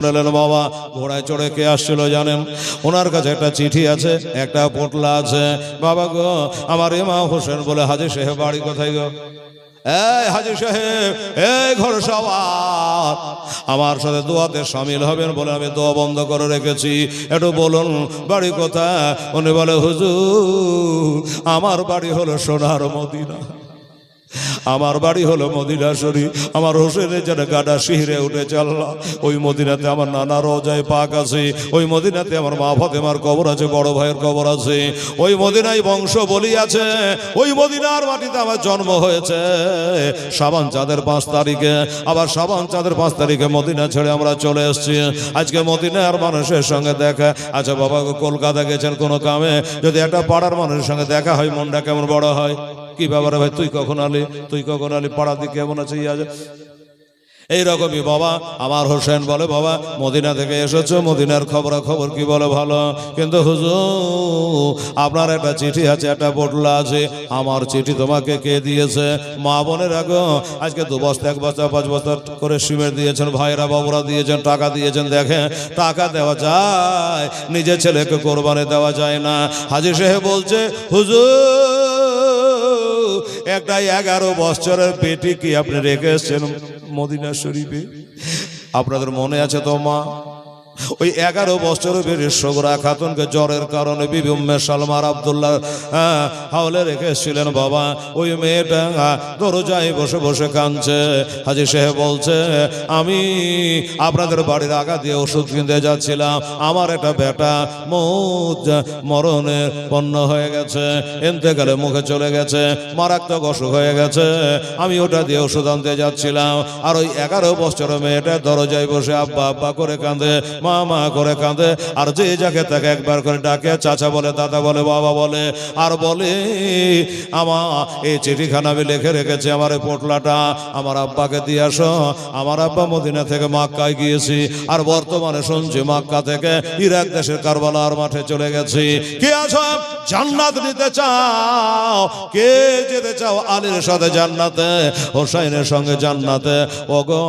বাবা ঘোড়ায় চড়ে কে আসছিল জানেন? ওনার কাছে একটা চিঠি আছে, একটা পোটলা আছে। বাবা গো, আমার ইমাম হোসেন বলে, হাজী সাহেব বাড়ি কোথায় গো? এই হাজী সাহেব, এই ঘর সওয়ার, আমার সাথে দোয়াতে শামিল হবেন বলে আমি দোয়া বন্ধ করে রেখেছি, একটু বলুন বাড়ি কোথায়? উনি বলে, হুজুর আমার বাড়ি হলো সোনার মদিনা, আমার বাড়ি হলো মদিনা শরীফ। আমার হোসেনের যেন গাডা শিহরে উঠেছে আল্লাহ। ওই মদিনাতে আমার নানা রওজায়ে পাক আছে, ওই মদিনাতে আমার মা ফাতেমার কবর আছে, বড় ভাইয়ের কবর আছে, ওই মদিনায় বংশ বলি আছে, ওই মদিনার মাটিতে আমার জন্ম হয়েছে। শাবান চাঁদের 5 তারিখে, আবার শাবান চাঁদের 5 তারিখে মদিনা ছেড়ে আমরা চলে এসেছি। আজকে মদিনার মানুষের সঙ্গে দেখা। আচ্ছা বাবা, কলকাতা গেছেন কোনো কামে, যদি একটা পাড়ার মানুষের সঙ্গে দেখা হয় মনটা কেমন বড় হয়? কি ব্যাপারে ভাই, তুই কখন আলি, তুই কখন আলি, পাড়া দিকে কেমন আছে? এইরকমই বাবা আমার হোসেন বলে, বাবা মদিনা থেকে এসেছো, মদিনার খবর কি বলে? ভালো। কিন্তু হুজুর আপনার একটা চিঠি আছে, একটা পোটলা আছে, আমার চিঠি তোমাকে কে দিয়েছে? মা বোনের আগে আজকে 2 বস্তা 1 বস্তা 5 বস্তা করে সিমেন্ট দিয়েছেন, ভাইরা বাবুরা দিয়েছেন, টাকা দিয়েছেন। দেখেন টাকা দেওয়া যায়, নিজের ছেলেকে কোরবানি দেওয়া যায় না। হাজী সাহেব বলছে, হুজুর একটা 11 বছরের পেটি কি আপনি রেখে এসেছেন মদিনা শরীফে? আপনাদের মনে আছে তো মা, ওই 11 বছরের বেশি সগরা খাতুনকে জ্বরের কারণে বিবি উম্মে সালমার আব্দুল্লাহ হাওলে রেখেছিলেন বাবা। ওই মেয়েটা দরজায় বসে বসে কাঁদছে। হাজী সাহেব বলছে, আমি আপনাদের বাড়ির আগা দিয়ে ওষুধ কিনতে যাচ্ছিলাম, আমার একটা বেটা মরণের পণ্য হয়ে গেছে, ইন্তেকালে মুখে চলে গেছে, মারাত্মক অসুখ হয়ে গেছে, আমি ওটা দিয়ে ওষুধ আনতে যাচ্ছিলাম। আর ওই 11 বছরের মেয়েটা দরজায় বসে আব্বা আব্বা করে কাঁদে, মা মা করে কাঁদে। আর যে যাকে তাকে একবার করে ডাকে, চাচা বলে, দাদা বলে, বাবা বলে, আর বলে, আমার এই চিঠিখানা আমি লিখে রেখেছি, আমার এই পোটলাটা আমার আব্বাকে দিয়ে আসো। আমার আব্বা মদিনা থেকে মক্কায় গিয়েছি, আর বর্তমানে শুনছি মক্কা থেকে ইরাক দেশের কারবালার মাঠে চলে গেছি। কে আছো জান্নাত নিতে চাও? কে যেতে চাও আলীর সাথে জান্নাতে, হোসাইনের সঙ্গে জান্নাতে? ওগো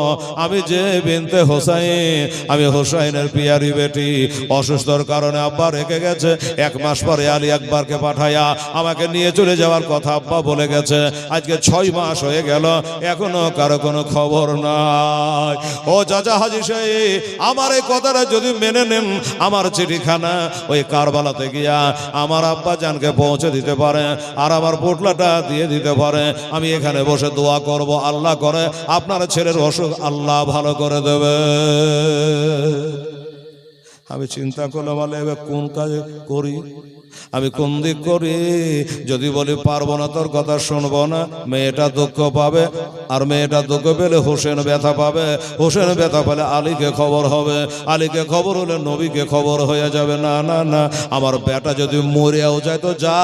আমি যে বিনতে হোসাইন, আমি হোসাইনের পিয়ারি বেটি, অসুস্থর কারণে আব্বা রেখে গেছে। 1 মাস পরে আলী আকবরকে পাঠাইয়া আমাকে নিয়ে চলে যাওয়ার কথা আব্বা বলে গেছে। আজকে 6 মাস হয়ে গেল, এখনো কারো কোনো খবর নাই। ও চাচা হাজী সাহেব, আমার এই কথাটা যদি মেনে নেন, আমার চিঠিখানা ওই কারবালাতে গিয়া আমার আব্বা জানকে পৌঁছে দিতে পারে, আর আমার পোটলাটা দিয়ে দিতে পারে, আমি এখানে বসে দোয়া করব, আল্লাহ করে আপনার ছেলের অসুখ আল্লাহ ভালো করে দেবে। আমি চিন্তা করলাম, এবার কোন কাজ করি, আমি কোন দিক করি? যদি বলি পারবো না, তোর কথা শুনবো না, মেয়েটা দুঃখ পাবে, আর মেয়েটা দুঃখ পেলে হোসেন ব্যথা পাবে, হোসেন ব্যথা পেলে আলীকে খবর হবে, আলীকে খবর হলে নবীকে খবর হয়ে যাবে। না না না, আমার বেটা যদি মরেও যায় তো যা,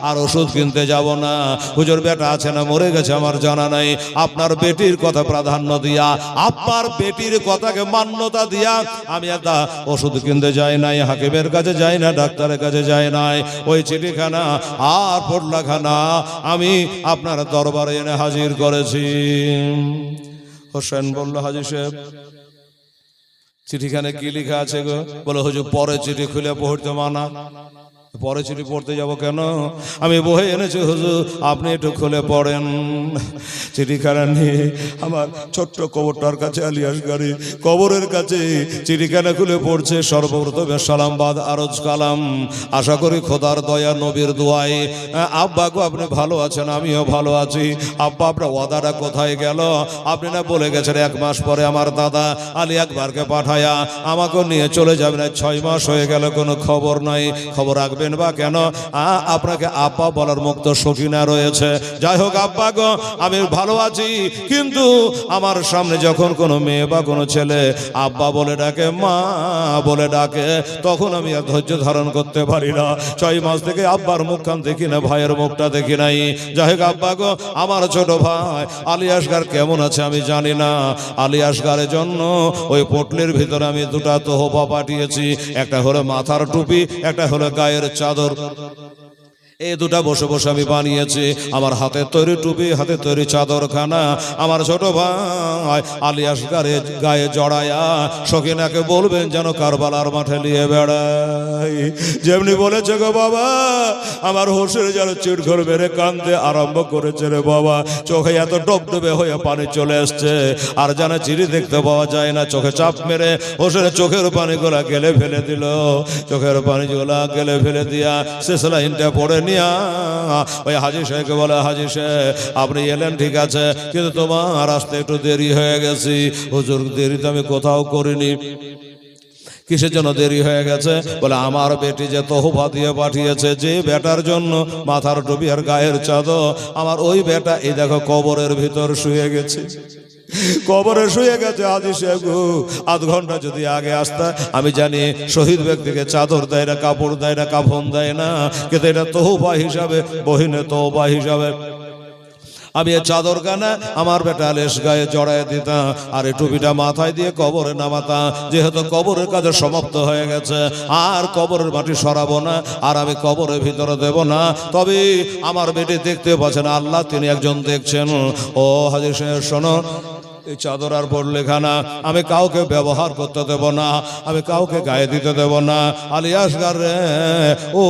আর ওষুধ কিনতে যাব না। হুজুর বেটা আছে না মরে গেছে আমার জানা নাই, আপনার বেটির কথা প্রাধান্য দিয়া, আপনার বেটির কথাকে মান্যতা দিয়া আমি একটা ওষুধ কিনতে যাই নাই, হাকিমের কাছে যাই না, ডাক্তারের কাছে যাই নাই। ওই চিঠিখানা আর পোটলাখানা আমি আপনার দরবারে এনে হাজির করেছি। হোসেন বলল, হাজী সাহেব চিঠিখানে কি লেখা আছে গো? বলে, হুজুর পরে চিঠি খুলে পড়তে মানা। পরে চিঠি পড়তে যাব কেন? আমি বই এনেছি হুজুর, আপনি একটু খুলে পড়েন। চিঠিখানা নিয়ে আমার ছোট্ট কবরটার কাছে, আলিয়াসগাড়ি কবরের কাছে চিঠিখানা খুলে পড়ছে। সর্বপ্রথমে সালামবাদ আরজ কালাম, আশা করি খোদার দয়া নবীর দোয়ায় আব্বা গো আপনি ভালো আছেন, আমিও ভালো আছি। আব্বা আপনার ওয়াদাটা কোথায় গেল? আপনি না বলে গেছেন 1 মাস পরে আমার দাদা আলী আকবরকে পাঠায়া আমাকে নিয়ে চলে যাবেন। 6 মাস হয়ে গেল, কোনো খবর নাই। খবর রাখবেন বা কেন? আপনাকে আব্বা বলার মুক্ত সখিনা রয়েছে। যাই হোক আব্বা গো, আমি ভালো আছি, কিন্তু আমার সামনে যখন কোনো মেয়ে বা কোনো ছেলে আব্বা বলে ডাকে, মা বলে ডাকে, তখন আমি আর ধৈর্য ধারণ করতে পারি না। 6 মাস থেকে আব্বার মুখখান দেখি না, ভাইয়ের মুখটা দেখি নাই। যাই হোক আব্বা গো, আমার ছোট ভাই আলী আসগার কেমন আছে আমি জানি না। আলী আসগারের জন্য ওই পোটলির ভিতরে আমি 2টা তোহফা পাঠিয়েছি, একটা হলো মাথার টুপি, একটা হলো গায়ের চাদর। এই দুটা বসে বসে আমি বানিয়েছি। আমার হাতে তৈরি টুপি, হাতে তৈরি চাদরখানা আমার ছোট ভাই আলিয়াস গায়ে জড়ায়া সখিনাকে বলবেন যেন কারবালার মাঠে নিয়ে বেড়াই। যেমনি বলেছে গো বাবা, আমার হোসেন যেন চিড়ঘর মেরে কান্দতে আরম্ভ করেছে রে বাবা। চোখে এত ডবডবে হয়ে পানি চলে এসছে, আর জানে চিড়ি দেখতে পাওয়া যায় না। চোখে চাপ মেরে হোসেনের চোখের পানিগুলা গেলে ফেলে দিল। চোখের পানিগুলা গেলে ফেলে দিয়া শেষ লাইনটা পড়ে নিয়া ওই হাজী সাহেবকে বলে, হাজী সাহেব আপনি এলেন ঠিক আছে, কিন্তু তোমার আসতে একটু দেরি হয়ে গেছি। হুজুর দেরি তো আমি কোথাও করিনি। কিসের জন্য দেরি হয়ে গেছে? বলে আমার বেটি যে তোহফা দিয়ে পাঠিয়েছে, যে বেটার জন্য মাথার টুপি আর গায়ের চাদর, আমার ওই বেটা এই দেখো কবরের ভিতর শুয়ে গেছে, কবরে শুয়ে গেছে। হাজী সাহেব আধ ঘন্টা যদি আগে আসতা, আমি জানি শহীদ ব্যক্তিকে চাদর দেয় না, কাপড় দেয় না, কাফন দেয় না, কিন্তু এটা তোহফা হিসাবে, বহিনে তোহফা হিসাবে আমি এই চাদরখানা আমার বেটা আলিয়াস গায়ে জড়ায় দিতাম, আর এই টুপিটা মাথায় দিয়ে কবরে নামাতাম। যেহেতু কবরের কাজ সমাপ্ত হয়ে গেছে, আর কবরের মাটি সরাবো না, আর আমি কবরের ভিতরে দেব না। তবে আমার বেটি দেখতে পাচ্ছেন, আল্লাহ তিনি একজন দেখছেন। ও হাজী সাহেব শোনো, এই চাদর আর পড়লেখানা আমি কাউকে ব্যবহার করতে দেব না, আমি কাউকে গায়ে দিতে দেব না। আলিয়াস গার রে, ও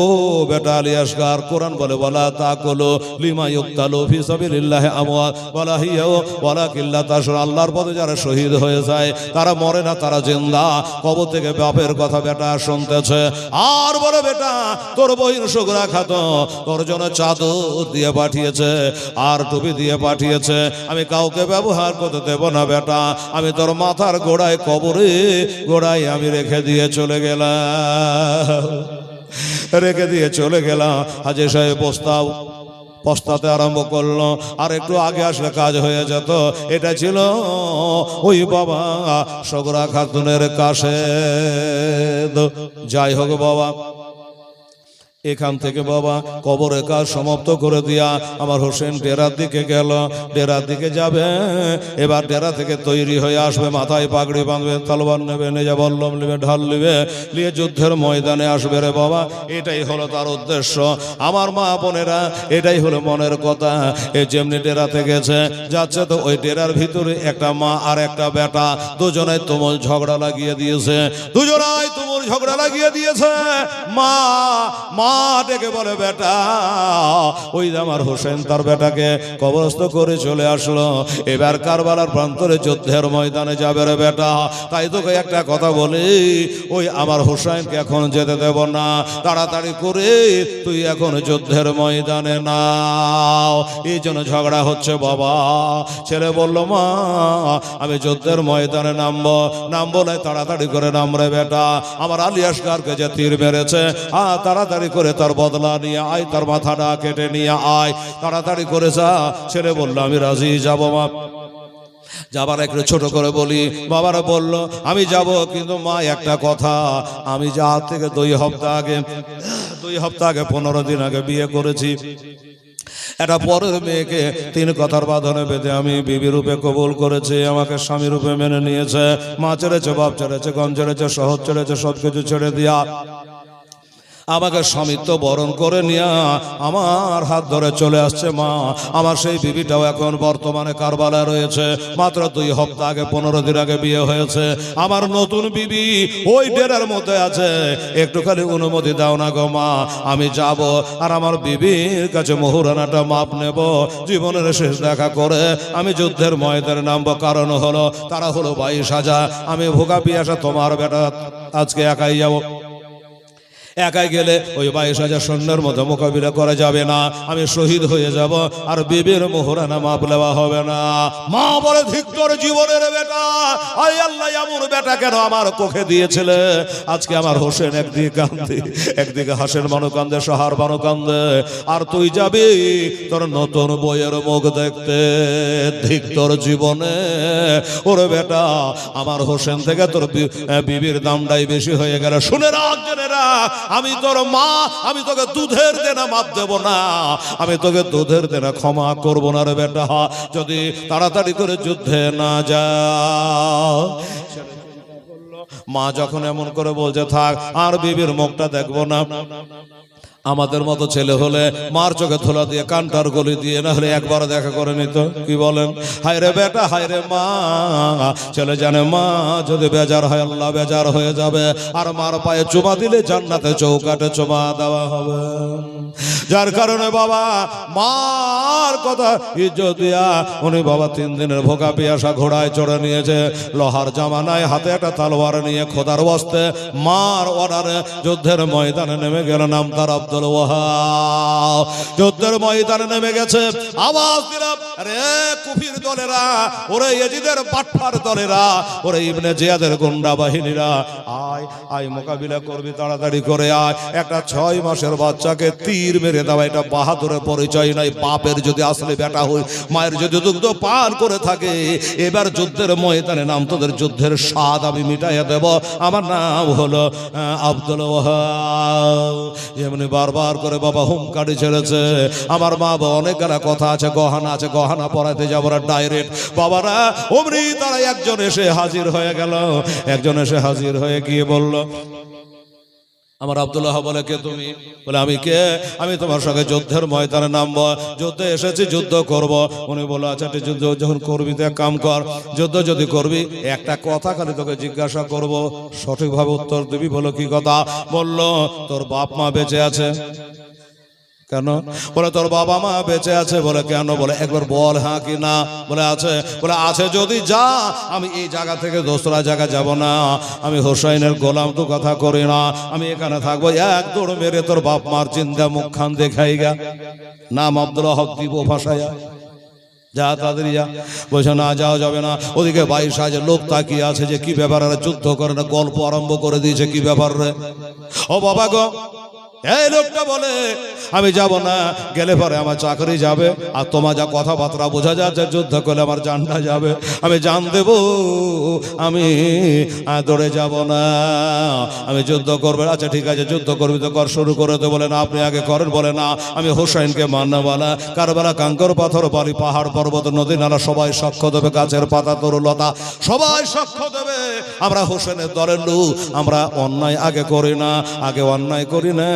বেটা আলিয়াস গার, কোরআন বলে ওয়ালা তাকুলু লিমা ইউক্তালু ফি সাবিলিল্লাহি আমওয়াত ওয়ালা হিয়া ওয়ালাকিল্লা তাশউর। আল্লাহর পথে যারা শহীদ হয়ে যায় তারা মরে না, তারা জিন্দা। কবর থেকে বাপের কথা বেটা শুনতেছে, আর বলে বেটা তোর বহির শুকরা খাত তোর জন্য চাদর দিয়ে পাঠিয়েছে আর টুপি দিয়ে পাঠিয়েছে, আমি কাউকে ব্যবহার করতে দেব না বেটা, আমি তোর মাথার গোড়ায় কবরে গোড়ায় আমি রেখে দিয়ে চলে গেলাম, রেখে দিয়ে চলে গেলাম। হাজী সাহেব পস্তাতে আরম্ভ করলো, আর একটু আগে আসলে কাজ হয়ে যেত। এটা ছিল ওই বাবা সগরা খাতুনের কাছে। যাই হোক বাবা, এখান থেকে বাবা কবরের কাজ সমাপ্ত করে দিয়া আমার হোসেন ডেরার দিকে গেল। ডেরার দিকে যাবে, এবার ডেরা থেকে তৈরি হয়ে আসবে, মাথায় পাগড়ি বাঁধবে, তলোয়ার নেবে, নিজে বল্লম নেবে, ঢাল নেবে, নিয়ে যুদ্ধের ময়দানে আসবে রে বাবা। এটাই হলো তার উদ্দেশ্য। আমার মা বোনেরা, এটাই হলো মনের কথা। এই যেমনি ডেরাতে গেছে যাচ্ছে, তো ওই ডেরার ভিতরে একটা মা আর একটা বেটা দুজনে তুমুল ঝগড়া লাগিয়ে দিয়েছে, দুজনাই তুমুল ঝগড়া লাগিয়ে দিয়েছে। মা ডেকে বলে, বেটা ওই আমার হোসেন তার বেটাকে কবরস্থ করে চলে আসলো, এবার কারবালার প্রান্তরে যুদ্ধের ময়দানে যাবে রে বেটা। তাই তোকে একটা কথা বলি, ওই আমার হোসেনকে এখন যেতে দেব না, তাড়াতাড়ি করে তুই এখন যুদ্ধের ময়দানে নাও। এই জন্য ঝগড়া হচ্ছে বাবা। ছেলে বলল, মা আমি যুদ্ধের ময়দানে নামবো না, তাড়াতাড়ি করে নামরে বেটা, আমার আলিয়াস গারকে যে তীর মেরেছে তাড়াতাড়ি করে তার বদলা নিয়ে আয়, তার মাথাটা কেটে নিয়ে আয়, তাড়াতাড়ি করে যা। ছেলে বলল, আমি রাজি যাব মা। যাবার একটু ছোট করে বলি, বাবারা বলল আমি যাব, কিন্তু মা একটা কথা, আমি যা থেকে 2 সপ্তাহ আগে 15 দিন আগে বিয়ে করেছি, এটা পরের মেয়েকে 3 কথার বাঁধনে বেঁধে আমি বিবি রূপে কবুল করেছি, আমাকে স্বামী রূপে মেনে নিয়েছে। মা ছেড়েছে, বাপ ছেড়েছে, গঞ্জ ছেড়েছে, শহর ছেড়েছে, সবকিছু ছেড়ে দিয়া আমাকে স্বামিত্ব বরণ করে নিয়ে আমার হাত ধরে চলে আসছে। মা আমার সেই বিবিটাও এখন বর্তমানে কারবালায় রয়েছে, মাত্র 2 সপ্তাহ আগে 15 দিন আগে বিয়ে হয়েছে। আমার নতুন বিবি ওই ডেরার মধ্যে আছে, একটুখানি অনুমতি দাও না গো মা, আমি যাব আর আমার বিবির কাছে মোহরানাটা মাপ নেব, জীবনের শেষ দেখা করে আমি যুদ্ধের ময়দানে নামবো। কারণ হলো তারা হলো 22,000, আমি ভোগা পিয়াসা, তোমার বেটা আজকে একাই যাব। একাই গেলে ওই 22,000 সৈন্যের মতো মোকাবিলা করা যাবে না, আমি শহীদ হয়ে যাব, আর বিবির মোহরানা মাপ নেওয়া হবে না। মা বলে, ঠিক তোর জীবনের বেটা, আই আল্লাহ এমন বেটা কেন আমার কোখে দিয়েছিলে। আজকে আমার হোসেন একদিকে কান্দে, একদিকে হাসের মানু কান্দে, সাহার মানু কান্দে, আর তুই যাবি তোর নতুন বইয়ের মুখ দেখতে। ঠিক তোর জীবনে ওরে বেটা, আমার হোসেন থেকে তোর বিবির দামটাই বেশি হয়ে গেল। শুনে রাখ জেনেরা, আমি তোর মা, আমি তোকে দুধের দেনা মাপ দেব না, আমি তোকে দুধের দেনা ক্ষমা করবো না রে বেটা, যদি তাড়াতাড়ি করে যুদ্ধে না যা। মা যখন এমন করে বলছে, থাক আর বিবির মুখটা দেখবো না, আমাদের মতো ছেলে হলে মার চোখে থোলা দিয়ে কানটার গলি দিয়ে না হলে একবার দেখা করে নিত। কি বলেন? হায় রে বেটা, হায় রে মা। ছেলে জানে মা যদি বেজার হয় আল্লাহ বেজার হয়ে যাবে, আর মার পায়ে চুমা দিলে জান্নাতে চৌকাটে চুমা দেওয়া হবে। যার কারণে বাবা মার কথা ইজ্জত দিয়া উনি বাবা 3 দিনের ভোগা পিয়াসা ঘোড়ায় চড়ে নিয়েছে, লোহার জামানায় হাতে একটা তলোয়ার নিয়ে খোদার বস্তে মার অর্ডারে যুদ্ধের ময়দানে নেমে গেল। নাম তার আব্দুল ওয়াহাব। যুদ্ধের ময়দানে নেমে গেছে। আওয়াজ দিলাম, রে কুফির দলেরা, ওরে ইয়াজিদের পাটফার দলেরা, ওরে ইবনে জিয়াদের গুন্ডা বাহিনীরা, আয় আয় মোকাবিলা করবি, তাড়াতাড়ি করে আয়। একটা 6 মাসের বাচ্চাকে তীর মেরে দেওয়া এটা বাহাদুরের পরিচয় নাই। বাপের যদি আসলে বেটা হই, মায়ের যদি দুগ্ধ পান করে থাকে, এবার যুদ্ধের ময়দানে নাম তোদের যুদ্ধের স্বাদ আমি মিটাইয়া দেব। আমার নাম হলো আব্দুল ওয়াহাব। এমনি বারবার করে বাবা হুমকারি ছেড়েছে। আমার মা বাবা অনেক গালা কথা আছে, গহনা আছে, গহনা পরাতে যাবো না ডাইরেক্ট। বাবারা অমনি তারা একজন এসে হাজির হয়ে গেল। একজন এসে হাজির হয়ে গিয়ে বলল, আমার আব্দুল্লাহ বলে, কে তুমি? বলে, আমি কে? আমি তোমার সঙ্গে যুদ্ধের ময়দানে নামবো, যুদ্ধে এসেছি, যুদ্ধ করব। উনি বলল, আচ্ছা যুদ্ধ যখন করবি তো এক কাম কর, যুদ্ধ যদি করবি একটা কথা খালি তোকে জিজ্ঞাসা করব, সঠিকভাবে উত্তর দিবি। বলো, কি কথা? বলল, তোর বাপ মা বেঁচে আছে? কেন? বলে, তোর বাবা মা বেঁচে আছে। বলে, কেন? বলে, একবার বল হ্যাঁ কি না। বলে, আছে। বলে, আছে যদি যা, আমি এই জায়গা থেকে দোসরা জায়গা যাব না। আমি হোসাইনের গোলাম তো কথা করি না, আমি এখানে থাকবো। এক দৌড় মেরে তোর বাপ মার চিন্তা মুখখান দেখাই গা। নাম আব্দুল ওয়াহাব, দিব ভাষায় যা তাদের যা। বলছে, না যাওয়া যাবে না। ওদিকে 22,000 লোক তাকিয়ে আছে যে কি ব্যাপার, যুদ্ধ করে না, গল্প আরম্ভ করে দিয়েছে। কি ব্যাপার রে? ও বাবা গো, এই লোকটা বলে, আমি যাব না, গেলে পরে আমার চাকরি যাবে, আর তোমার যা কথাবার্তা বোঝা যাচ্ছে যুদ্ধ করলে আমার জানটা যাবে, আমি জান দেব, আমি দৌড়ে যাব না, আমি যুদ্ধ করবো। আচ্ছা ঠিক আছে, যুদ্ধ করবি তো কর, শুরু করে দে। বলে, না আপনি আগে করেন। বলে, না আমি হোসাইনকে মানবো না। কারবালা কাঙ্কর পাথর বাড়ি পাহাড় পর্বত নদী নালা সবাই সাক্ষ্য দেবে, গাছের পাতা তরুলতা সবাই সাক্ষ্য দেবে, আমরা হোসেনের দলের লোক, আমরা অন্যায় আগে করি না, আগে অন্যায় করি না।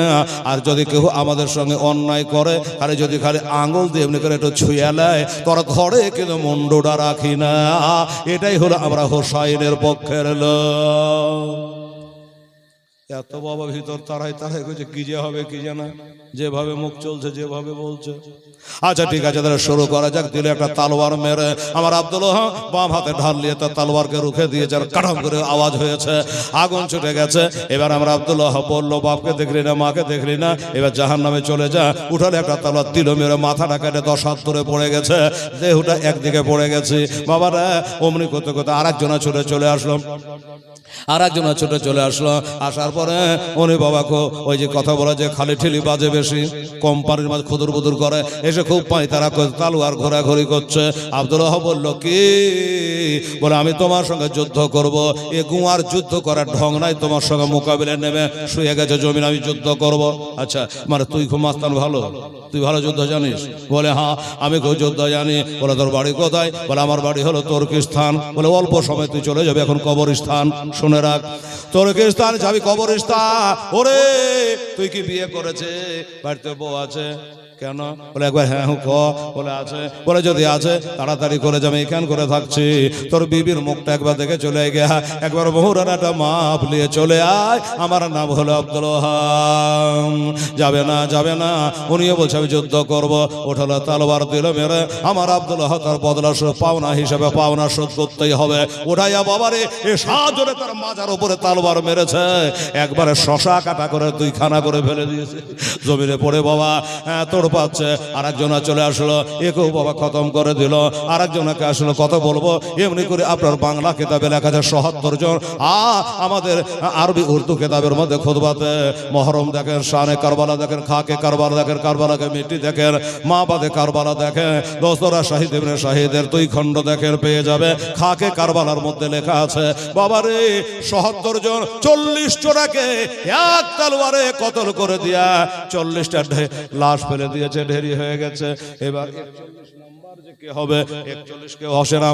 আর যদি কেউ আমাদের সঙ্গে অন্যায় করে, খালি যদি খালি আঙুল দিয়ে এমনি করে একটু ছুঁয়ে নেয়, তোর ঘরে কিন্তু মুন্ডুটা রাখি না। এটাই হলো আমরা হোসাইনের পক্ষের লোক। এত বাবা ভিতর তারাই তারাই করছে, কি যে হবে কি জানা, যেভাবে মুখ চলছে, যেভাবে বলছে। আচ্ছা ঠিক আছে, তাহলে শুরু করা যাক। দিলে একটা তালোয়ার মেরে আমার আব্দুল্লাহ বাম হাতে ঢাল নিয়ে তার তালোয়ারকে রুখে দিয়েছে, আর কাঠাম করে আওয়াজ হয়েছে, আগুন ছুটে গেছে। এবার আমার আব্দুল্লাহ বললো, বাপকে দেখলি না, মাকে দেখলি না, এবার জাহান্নামে চলে যা। উঠালে একটা তালোয়ার দিল মেরে মাথাটা কেটে 10 হাত ধরে পড়ে গেছে, দেহটা একদিকে পড়ে গেছে। বাবারা অমনি করতে করতে আর একজনা ছুটে চলে আসলো, আর একজনা ছুটে চলে আসলো। আসার পরে উনি বাবাকে ওই যে কথা বলা যে খালি ঠেলি বাজে বেশি, কোম্পানির মাঝে খুদুর বুদুর করে, এসে খুব পাই তারা তালোয়ার ঘোরাঘুরি করছে। আব্দুল্লাহ বলল, কি? বলে, আমি তোমার সঙ্গে যুদ্ধ করব। এ গুয়ার যুদ্ধ করার ঢং নাই, তোমার সঙ্গে মোকাবিলায় নেমে শুয়ে গেছে জমিন, আমি যুদ্ধ করব। আচ্ছা, মানে তুই খুব মাস্তান ভালো, তুই ভালো যুদ্ধ জানিস? বলে, হ্যাঁ আমি খুব যুদ্ধ জানি। বলে, তোর বাড়ি কোথায়? বলে, আমার বাড়ি হলো তুর্কিস্তান। বলে, অল্প সময় তুই চলে যাবে, এখন কবরস্থান, শুনে রাখ, তুর্কিস্তান যাবি, কবরস্থান। ওরে তুই কি বিয়ে করেছে? বাড়িতে বউ আছে? কেন? বলে, একবার হ্যাঁ ক। বলে, আছে। বলে, যদি আছে তাড়াতাড়ি করে যাবে, এখান করে থাকছি, তোর বিবির মুখটা একবার দেখে চলে গিয়া একবার মোহরানাটা মাপ নিয়ে চলে আয়, আমার নাম হলো আব্দুল ওয়াহাব। যাবে না, যাবে না। উনিও বলছে আমি যুদ্ধ করব। ওঠালো তালোয়ার দিল মেরে, আমার আব্দুল ওয়াহাব তার বদলা পাওনা হিসেবে পাওনা শোধ করতেই হবে। ওঠাইয়া বাবারে এ সাজরে তার মাজার উপরে তালোয়ার মেরেছে, একবারে শশা কাটা করে 2 খানা করে ফেলে দিয়েছে জমিনে পড়ে। বাবা তোর পাচ্ছে। আর একজনা চলে আসলো, একেও বাবা খতম করে দিল। আর একজনকে আসলো, কত বলবো, এমনি করে আপনার বাংলা কিতাবে লেখা আছে 77 জন, আমাদের আরবি উর্দু কিতাবের মধ্যে খুতবাতে মহরম দেখেন, শানে কারবালা দেখেন, খাকে কারবালা দেখেন, কারবালাকে মিটি দেখেন, মা বাদে কারবালা দেখেন, দোস্তরা শাহিদ ইবনে শাহিদের 2 খণ্ড দেখেন, পেয়ে যাবে। খাকে কারবালার মধ্যে লেখা আছে বাবারে 77 জন 40 জনাকে এক তলোয়ারে কতল করে দিয়া 40টা লাশ ফেলে দিয়েছে, ঢেরি হয়ে গেছে। এবার 41 নম্বর যে কে হবে, 41 কেউ আসে না।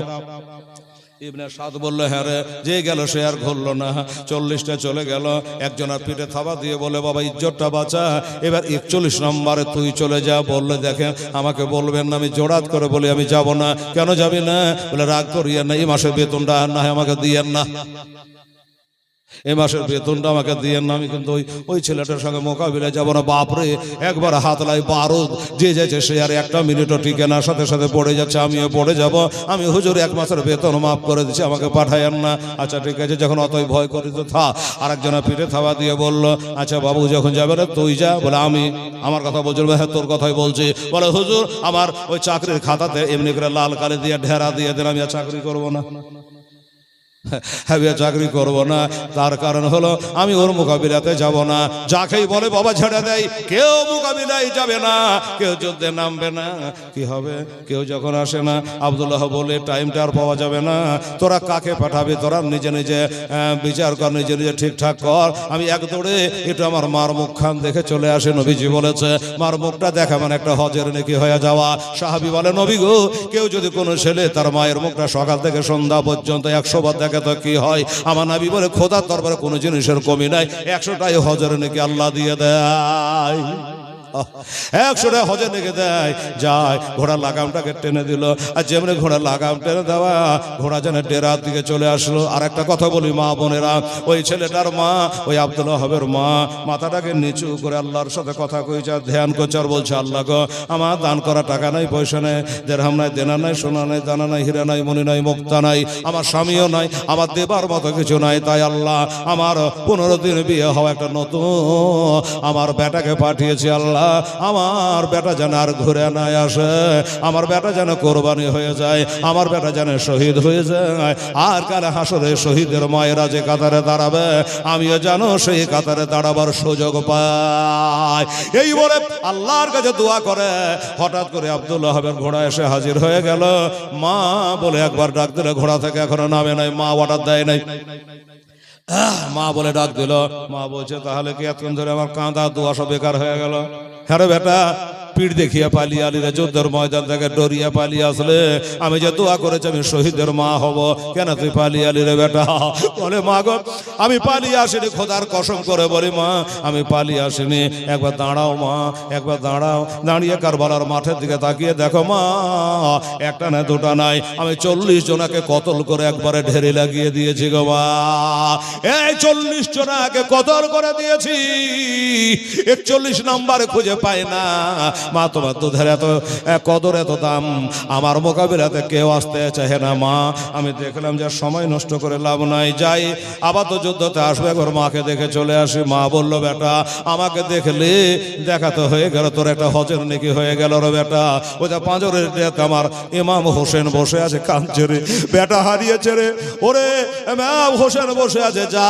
ইবনে সাদ বললো, হ্যাঁ রে, যে গেল সে আর ঘুরলো না। 40টা চলে গেল, একজনের পিঠে থাবা দিয়ে বলে, বাবা ইজ্জতটা বাঁচা, এবার 41 নম্বরে তুই চলে যা। বললে, দেখেন আমাকে বলবেন না, আমি জোড়াত করে বলি আমি যাব না। কেন যাবি না? বলে, রাগ করিয়েন না, এই মাসের বেতনটা না হয় আমাকে দিয়েন না, এই মাসের বেতনটা আমাকে দিয়েন না, আমি কিন্তু ওই ছেলেটার সঙ্গে মোকাবিলায় যাবো না। বাপরে, একবার হাতলাই বারুদ, যে যাচ্ছে সে আর একটা মিনিটও টিকে না, সাথে সাথে পড়ে যাচ্ছে, আমিও পড়ে যাব। আমি হুজুর 1 মাসের বেতন মাফ করে দিচ্ছি, আমাকে পাঠায়েন না। আচ্ছা ঠিক আছে, যখন অতই ভয় করি তো থা। আরেকজনের পিঠে থাবা দিয়ে বলল, আচ্ছা বাবু যখন যাবে না তুই যা। বলে, আমি আমার কথা বলছি? হ্যাঁ তোর কথাই বলছি। বলে, হুজুর আমার ওই চাকরির খাতাতে এমনি করে লাল কালি দিয়ে ঢেরা দিয়ে দেন, আমি আর চাকরি করবো না, চাকরি করব না। তার কারণ হলো আমি ওর মোকাবিলাতে যাব না। যাকেই বলে বাবা ছেড়ে দেয়, কেউ মোকাবিলায় যাবে না, কেউ যুদ্ধে নামবে না। কি হবে? কেউ যখন আসে না, আব্দুল্লাহ বলে, টাইমটা আর পাওয়া যাবে না, তোরা কাকে পাঠাবি? তোরা নিজে নিজে বিচার কর, নিজে নিজে ঠিকঠাক কর। আমি এক দৌড়ে একটু আমার মার মুখখান দেখে চলে আসে। নবীজি বলেছে, মার মুখটা দেখা মানে একটা হজের নেকি হয়ে যাওয়া। সাহাবী বলে, নবী গো, কেউ যদি কোনো ছেলে তার মায়ের মুখটা সকাল থেকে সন্ধ্যা পর্যন্ত 100 বার দেখে তো কি হয়? আমার নবী বলে, খোদার দরবারে কোনো জিনিসের কমি নাই, 100টাই হজের নাকি আল্লাহ দিয়ে দেয়। 100টা হজে নেগে দেয়। যায়, ঘোড়ার লাগামটাকে টেনে দিল, আর যেমনি ঘোড়ার লাগাম টেনে দেওয়া, ঘোড়া যেন ডেরার দিকে চলে আসলো। আর একটা কথা বলি মা বোনেরা, ওই ছেলেটার মা, ওই আব্দুল্লাহ হবের মা, মাথাটাকে নিচু করে আল্লাহর সাথে কথা কইছে, ধ্যান করছে, আর বলছে, আল্লাহ গো, আমার দান করা টাকা নাই, পয়সা নেই, দেড়হাম নাই, দেনা নাই, সোনা নাই, দানা নাই, হীরা নাই, মণি নাই, মুক্তা নাই, আমার স্বামীও নাই, আমার দেবার মতো কিছু নাই। তাই আল্লাহ আমার 15 দিন বিয়ে হওয়া একটা নতুন আমার বেটাকে পাঠিয়েছি। আল্লাহ আমার বেটা যেন আর ঘুরে না আসে, আমার বেটা যেন কোরবানি হয়ে যায়, আমার বেটা যেন শহীদ হয়ে যায়। আর কালে হাসরে শহীদের মায়েরা যে কাতারে দাঁড়াবে, আমিও যেন সেই কাতারে দাঁড়াবার সুযোগ পাই। এই বলে আল্লাহর কাছে দোয়া করে, হঠাৎ করে আব্দুল্লাহ হবের ঘোড়া এসে হাজির হয়ে গেল। মা বলে একবার ডাক দিলে, ঘোড়া থেকে এখনো নামে নাই, মা অর্ডার দেয় নাই। মা বলে ডাক দিল, মা বলছে, তাহলে কি এতক্ষণ ধরে আমার কাঁদা দোয়া সব বেকার হয়ে গেল? হ্যাঁ রে বেটা, পিঠ দেখিয়া পালিয়ে আলি রে, যুদ্ধের ময়দান থেকে ডরিয়া পালিয়ে আসলে, আমি যে দোয়া করেছি আমি শহীদের মা হব, কেন তুই পালিয়ে আলি রে বেটা? বলে, মা গো, আমি পালিয়ে আসিনি, খোদার কসম করে বলি মা, আমি পালিয়ে আসিনি। একবার দাঁড়াও মা, একবার দাঁড়াও, দাঁড়িয়ে কারবালার মাঠের দিকে তাকিয়ে দেখো মা, একটা না দুটা নাই, আমি 40 জনাকে কতল করে একবারে ঢেরে লাগিয়ে দিয়েছি গো মা। এই 40 জনাকে কতল করে দিয়েছি, 41 নম্বরে খুঁজে পাই না। মা, তোমার দুধের এত কদর, এত দাম, আমার মোকাবিলাতে কেউ আসতে চাহে না মা। আমি দেখলাম যে সময় নষ্ট করে লাভ নাই, যাই, আবার তো যুদ্ধতে আসবে, একবার মাকে দেখে চলে আসি। মা বলল, বেটা আমাকে দেখলে দেখাতে হয়ে গেল, তোর একটা হজের নাকি হয়ে গেল রে বেটা। ওই যে পাঁজরের আমার ইমাম হোসেন বসে আছে, কাঁদছে রে, বেটা হারিয়েছে রে। ওরে ইমাম হোসেন বসে আছে, যা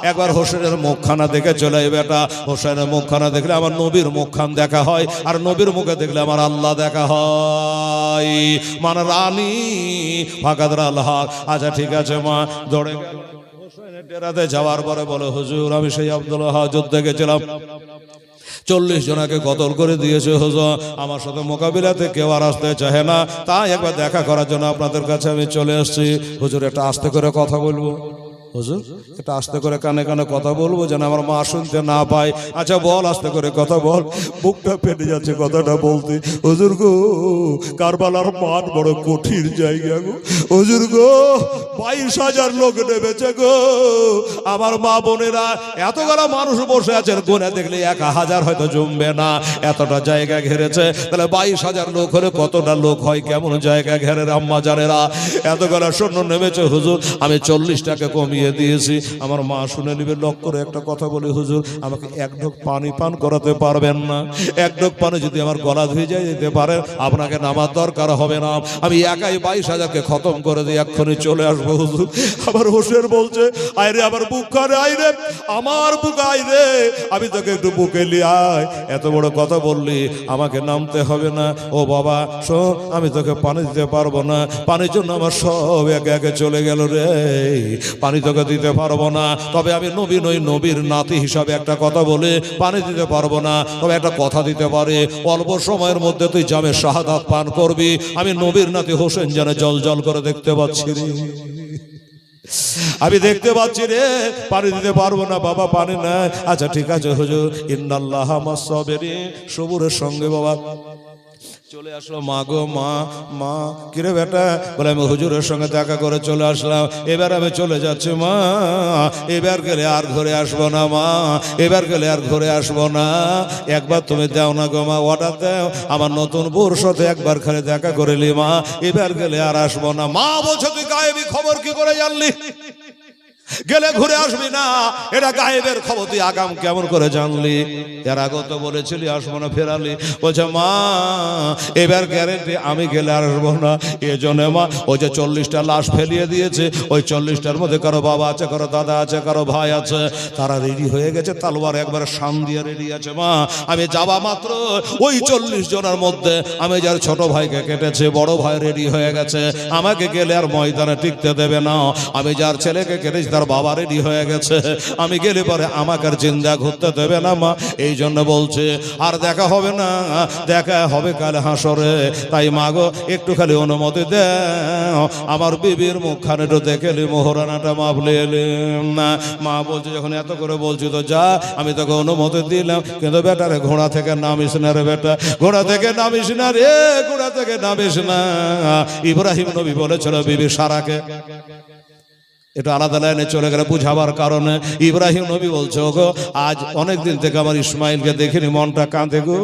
একবার হোসেনের মুখখানা দেখে চলে আয় বেটা। হোসেনের মুখখানা দেখলে আমার নবীর মুখখান দেখা হয়, আর নবীর মুখে দেখলে আমার আল্লাহ দেখা হয়। মানে রানী ফাকাদুর আল্লাহ। আচ্ছা ঠিক আছে মা, দৌড়ে গেল হোসেনের ডেরাতে। যাওয়ার পরে বলে, হুজুর আমি সেই আব্দুল্লাহ যুদ্ধে গেছিলাম, 40 জনাকে কতল করে দিয়েছে হুজুর, আমার সাথে মোকাবিলাতে কেউ আর আসতে চাহে না, তাই একবার দেখা করার জন্য আপনাদের কাছে আমি চলে এসেছি। হুজুর একটা আস্তে করে কথা বলবো, হুজুর এটা আস্তে করে কানে কানে কথা বলবো, যেন আমার মা শুনতে না পায়। আচ্ছা বল, আস্তে করে কথা বল, বুকটা ফেটে যাচ্ছে কথাটা বলতে। হুজুর গো, কারবালার মাঠ বড় কঠিন জায়গা গো, হুজুর গো, 22,000 লোক নেমেছে গো, আমার মা বোনেরা এতগুলো মানুষ বসে আছেন, গোনা দেখলে 1,000 হয়তো জমবে না, এতটা জায়গা ঘেরেছে। তাহলে 22,000 লোক হলে কতটা লোক হয়, কেমন জায়গা ঘেরে আম্মা জানেরা, এতগুলো সৈন্য নেমেছে হুজুর, আমি 40টাকে কমিয়ে দিয়েছি। আমার মা শুনে নিবে। লক করে একটা কথা বলি, হুজুর আমাকে এক ঢোক পানি পান করাতে পারবেন না? এক ঢোক পানি যদি আমার গলা ভিজে যেতে পারে, আপনাকে নামার দরকার হবে না, আমি একাই 22,000কে খতম করে দিয়ে এক্ষুনি চলে আসবো হুজুর। আমার হোসেন বলছে, আইরে আমার বুক খানে, আইরে আমার বুক, আইরে আমি তোকে একটু বুকে লিয়াই, এত বড় কথা বললি, আমাকে নামতে হবে না। ও বাবা শোন, আমি তোকে পানি দিতে পারবো না, পানির জন্য আমার সব একে একে চলে গেল রে, পানি তোকে দিতে পারবো না। তবে আমি নবী নই, নবীর নাতি হিসাবে একটা কথা বলে পানি দিতে পারবো না, তবে একটা কথা দিতে পারে, অল্প সময়ের মধ্যে তুই জামে শাহাদাত পান করবি। আমি নবীর নাতি হোসেন যেন জল জল করে দেখতে পাচ্ছি রে। আমি দেখতে পাচ্ছি রে, পানি দিতে পারবো না বাবা, পানি নাই। আচ্ছা ঠিক আছে হুজুর, ইন্নাল্লাহ মাস সাবিরিন, সবুরের সঙ্গে বাবা চলে আসলো। মা গো মা, মা কিরে বেটা? বলে আমি হুজুরের সঙ্গে দেখা করে চলে আসলাম, এবার আমি চলে যাচ্ছি মা, এবার গেলে আর ঘরে আসবো না মা, এবার গেলে আর ঘরে আসবো না। একবার তুমি দাও না গো মা, অর্ডার দাও, আমার নতুন বউর সাথে একবার খালি দেখা করিলি মা, এবার গেলে আর আসবো না। মা বলছো তুই গায়েবী খবর কি করে জানলি? গেলে ঘুরে আসবি না, এটা গায়েবের খবর, তুই আগাম কেমন করে জানলি? এর আগে তো বলেছিলি আসবো না, ফেরালি। বলছে মা এবার গ্যারেন্টি আমি গেলে আর আসবো না। এই জন্য মা ওই যে 40টা লাশ ফেলিয়ে দিয়েছে, ওই 40টার মধ্যে কারো বাবা আছে, কারো দাদা আছে, কারো ভাই আছে, তারা রেডি হয়ে গেছে, তালবার একবার শান দিয়ে রেডি আছে। মা আমি যাবা মাত্র ওই 40 জনের মধ্যে আমি যার ছোট ভাইকে কেটেছে, বড় ভাই রেডি হয়ে গেছে, আমাকে গেলে আর ময়দানে টিকতে দেবে না। আমি যার ছেলেকে কেটেছি তার বাবা রেডি হয়ে গেছে, আমি গেলে পরে আমাকে আর জিন্দা ঘুরতে দেবে না মা। এই জন্য বলছে আর দেখা হবে না, দেখা হবে কাল হাসরে। তাই মা গো একটু খালি অনুমতি দাও, আমার বিবির মুখখানে একটু দেখেলি, মোহরানাটা মাপলে এলিম না। মা বলছে যখন এত করে বলছি তো যা, আমি তোকে অনুমতি দিলাম, কিন্তু বেটারে ঘোড়া থেকে নামিস না রে বেটা, ঘোড়া থেকে নামিস না রে, ঘোড়া থেকে নামিস না। ইব্রাহিম নবী বলেছিল বিবি সারাকে, এটা আলাদা লাইনে চলে গেলে বুঝাবার কারণে ইব্রাহিম নবী বলছে ওগো আজ অনেক দিন থেকে আমার ইসমাইলকে দেখিনি, মনটা কাঁদে গো।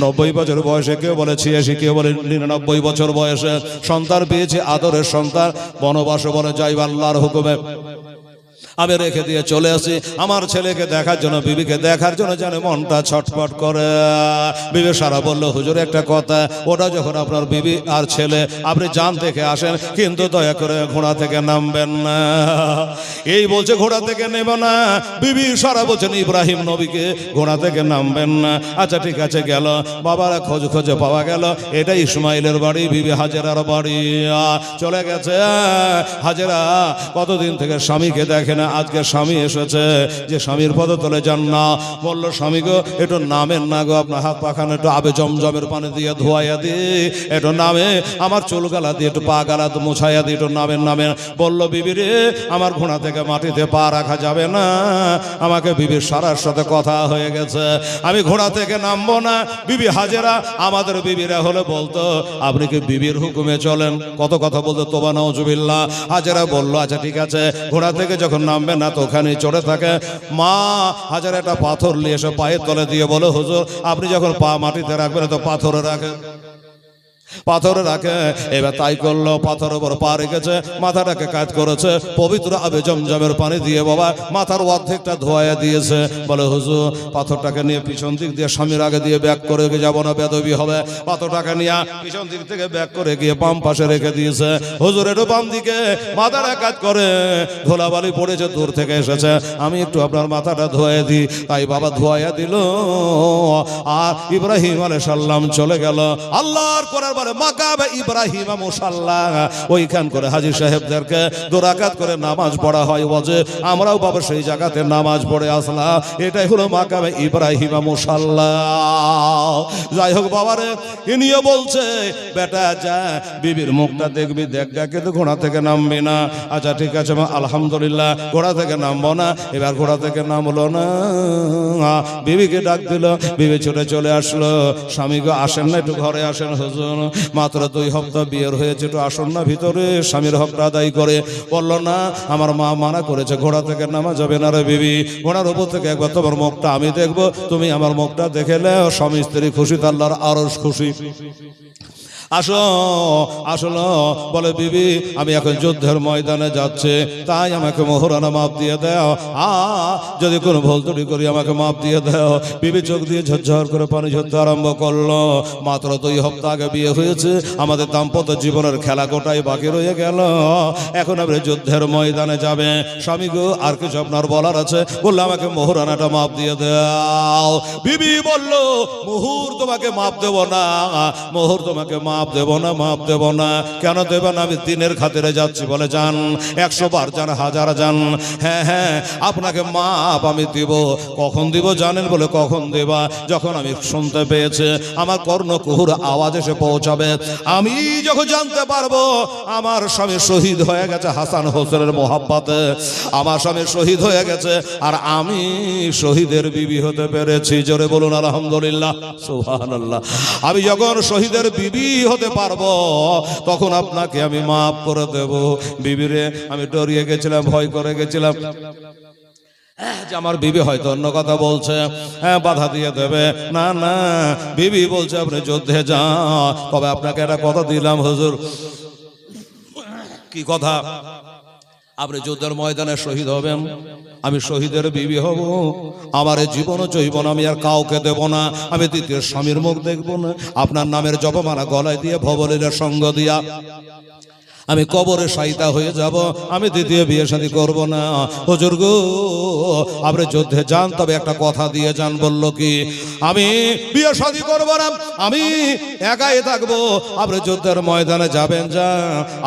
90 বছর বয়সে, কেউ বলে 86, কেউ বলে 99 বছর বয়সে সন্তান পেয়েছে, আদরের সন্তান, বনবাসে বলে যাই আল্লাহর হুকুমে আমি রেখে দিয়ে চলে আসি আমার ছেলেকে দেখার জন্য, বিবিকে দেখার জন্য, যেন মনটা ছটফট করে। বিবি সারা বলল হুজুর একটা কথা, ওটা যখন আপনার বিবি আর ছেলে আপনি জান থেকে আসেন, কিন্তু দয়া করে ঘোড়া থেকে নামবেন না। এই বলছে ঘোড়া থেকে নেব না। বিবি সারা বলছেন ইব্রাহিম নবীকে ঘোড়া থেকে নামবেন না। আচ্ছা ঠিক আছে, গেল বাবারা খোঁজে পাওয়া গেল এটা ইসমাইলের বাড়ি, বিবি হাজেরার বাড়ি। চলে গেছে হাজেরা, কতদিন থেকে স্বামীকে দেখে না, আজকে স্বামী এসেছে, যে স্বামীর পদতলে যান না। বলল স্বামী গো একটু নামেন না গো, আপনার হাত পাখানে একটু আবে জমজমের পানি দিয়ে ধোয়াইয়া দিই, একটু নামে, আমার চুল গালা দিয়ে একটু পা গালা মোছাইয়া দিই, একটু নামেন নামেন। বলল বিবি রে আমার ঘোড়া থেকে মাটিতে পা রাখা যাবে না, আমাকে বিবির সারার সাথে কথা হয়ে গেছে, আমি ঘোড়া থেকে নামবো না। বিবি হাজেরা আমাদের বিবিরা হলে বলতো আপনি কি বিবির হুকুমে চলেন, কত কথা বলতো তোবা নাউজুবিল্লাহ। হাজেরা বলল আচ্ছা ঠিক আছে, ঘোড়া থেকে যখন নামবে না তো ওখানে চড়ে থাকে। মা হাজার একটা পাথর নিয়ে এসে পায়ের তলে দিয়ে বলে হুজুর আপনি যখন পা মাটিতে রাখবেন তো পাথরে রাখেন, পাথরে রাখে। এবার তাই করলো, পাথরের উপর পা রেখেছে, মাথাটাকে কাজ করেছে, পবিত্র আবে জমজমের পানি দিয়ে বাবা মাথার অর্ধেকটা ধোয়া দিয়েছে। বলে হুজুর পাথরটাকে নিয়ে পিছন দিক দিয়ে স্বামীর আগে দিয়ে ব্যাক করে যাব না, বেদবি হবে। পাথরটাকে নিয়ে পিছন দিক থেকে ব্যাক করে গিয়ে বাম পাশে রেখে দিয়েছে। হুজুর একটু বাম দিকে মাথাটা কাজ করে, ধুলাবালি পড়েছে, দূর থেকে এসেছে, আমি একটু আপনার মাথাটা ধোয়া দিই। তাই বাবা ধোয়া দিল, আর ইব্রাহিম আলাইহিস সালাম চলে গেল আল্লাহর করার মাকামে ইব্রাহিম মুসাল্লা, ওইখান করে হাজী সাহেবদেরকে 2 রাকাত করে নামাজ পড়া হয় ওয়াজে, আমরাও বাবা সেই জায়গাতে নামাজ পড়ে আসলাম। এটাই হলো মাকামে ইব্রাহিম মুসাল্লা। যাই হোক বাবারে ইনিও বলছে বেটা যা বিবির মুখটা দেখবি, দেখা কিন্তু ঘোড়া থেকে নামবি না। আচ্ছা ঠিক আছে মা, আলহামদুলিল্লাহ ঘোড়া থেকে নামবো না। এবার ঘোড়া থেকে নামলো না, বিবিকে ডাক দিল, বিবি ছুটে চলে আসলো। স্বামী গো আসেন না, একটু ঘরে আসেন হুজুর, মাত্র 2 সপ্তাহ বিয়ের হয়েছে, একটু আসন না ভিতরে, স্বামীর হকটা আদায় করে। বলল না আমার মা মানা করেছে ঘোড়া থেকে নামা যাবে না রে বিবি, ঘোড়ার উপর থেকে একবার তোমার মুখটা আমি দেখবো, তুমি আমার মুখটা দেখে নাও, স্বামী স্ত্রী খুশি, আল্লাহর আরো খুশি। আসো আসলো। বলে বিবি আমি এখন যুদ্ধের ময়দানে যাচ্ছে, তাই আমাকে মোহরানা মাপ দিয়ে দাও, যদি কোনো ভুল ত্রুটি করি আমাকে মাপ দিয়ে দাও। বিবি চোখ দিয়ে ঝরঝর করে পানি ঝরতে আরম্ভ করলো। মাত্র 2 সপ্তাহ আগে বিয়ে হয়েছে, আমাদের দাম্পত্য জীবনের খেলা গোটাই বাকি রয়ে গেল, এখন আপনি যুদ্ধের ময়দানে যাবে। স্বামী গো আর কিছু আপনার বলার আছে? বললো আমাকে মোহরানাটা মাপ দিয়ে দাও। বিবি বলল মোহর তোমাকে মাপ দেব না, মোহর তোমাকে মাপ মাপ দেব না, মাপ দেব না। কেন দেবেন? আমি দিনের খাতিরে যাচ্ছি বলে যান, 100 বার যান, 1000 যান। হ্যাঁ হ্যাঁ, আপনাকে মাপ আমি দিব। কখন দিব জানেন? বলে কখন দেবা? যখন আমি শুনতে পেয়েছে আমার কর্ণকুহুর আওয়াজ এসে পৌঁছাবে, আমি যখন জানতে পারবো আমার স্বামী শহীদ হয়ে গেছে হাসান হোসেনের মোহাব্বতে, আমার স্বামী শহীদ হয়ে গেছে আর আমি শহীদের বিবি হতে পেরেছি। জোরে বলুন আলহামদুলিল্লাহ, সুবহানাল্লাহ। আমি যখন শহীদের বিবি হতে পারবো তখন আপনাকে আমি মাফ করে দেব। বিবিরে আমি ডরিয়ে গেছিলাম, ভয় করে গেছিলাম যে আমার বিবি হয়তো অন্য কথা বলছে, হ্যাঁ বাধা দিয়ে দেবে। না না, বিবি বলছে আপনি যুদ্ধে যান, তবে আপনাকে একটা কথা দিলাম হুজুর। কি কথা? আপনি যুদ্ধের ময়দানে শহীদ হবেন, আমি শহীদের বিবি হব। আমার জীবন জৈবন আমি আর কাউকে দেব না। আমি দ্বিতীয় স্বামীর মুখ দেখব না। আপনার নামের জপমালা গলায় দিয়ে ভবলীলার সঙ্গ দিয়া আমি কবরে শায়িতা হয়ে যাব। আমি দ্বিতীয় বিয়ে শাদী করব না। হুজুর গো, আপনি যুদ্ধে যান, তবে একটা কথা দিয়ে যান। বলল কি? আমি বিয়ে শাদী করব না, আমি একাই থাকবো। আপনি যুদ্ধের ময়দানে যাবেন, যা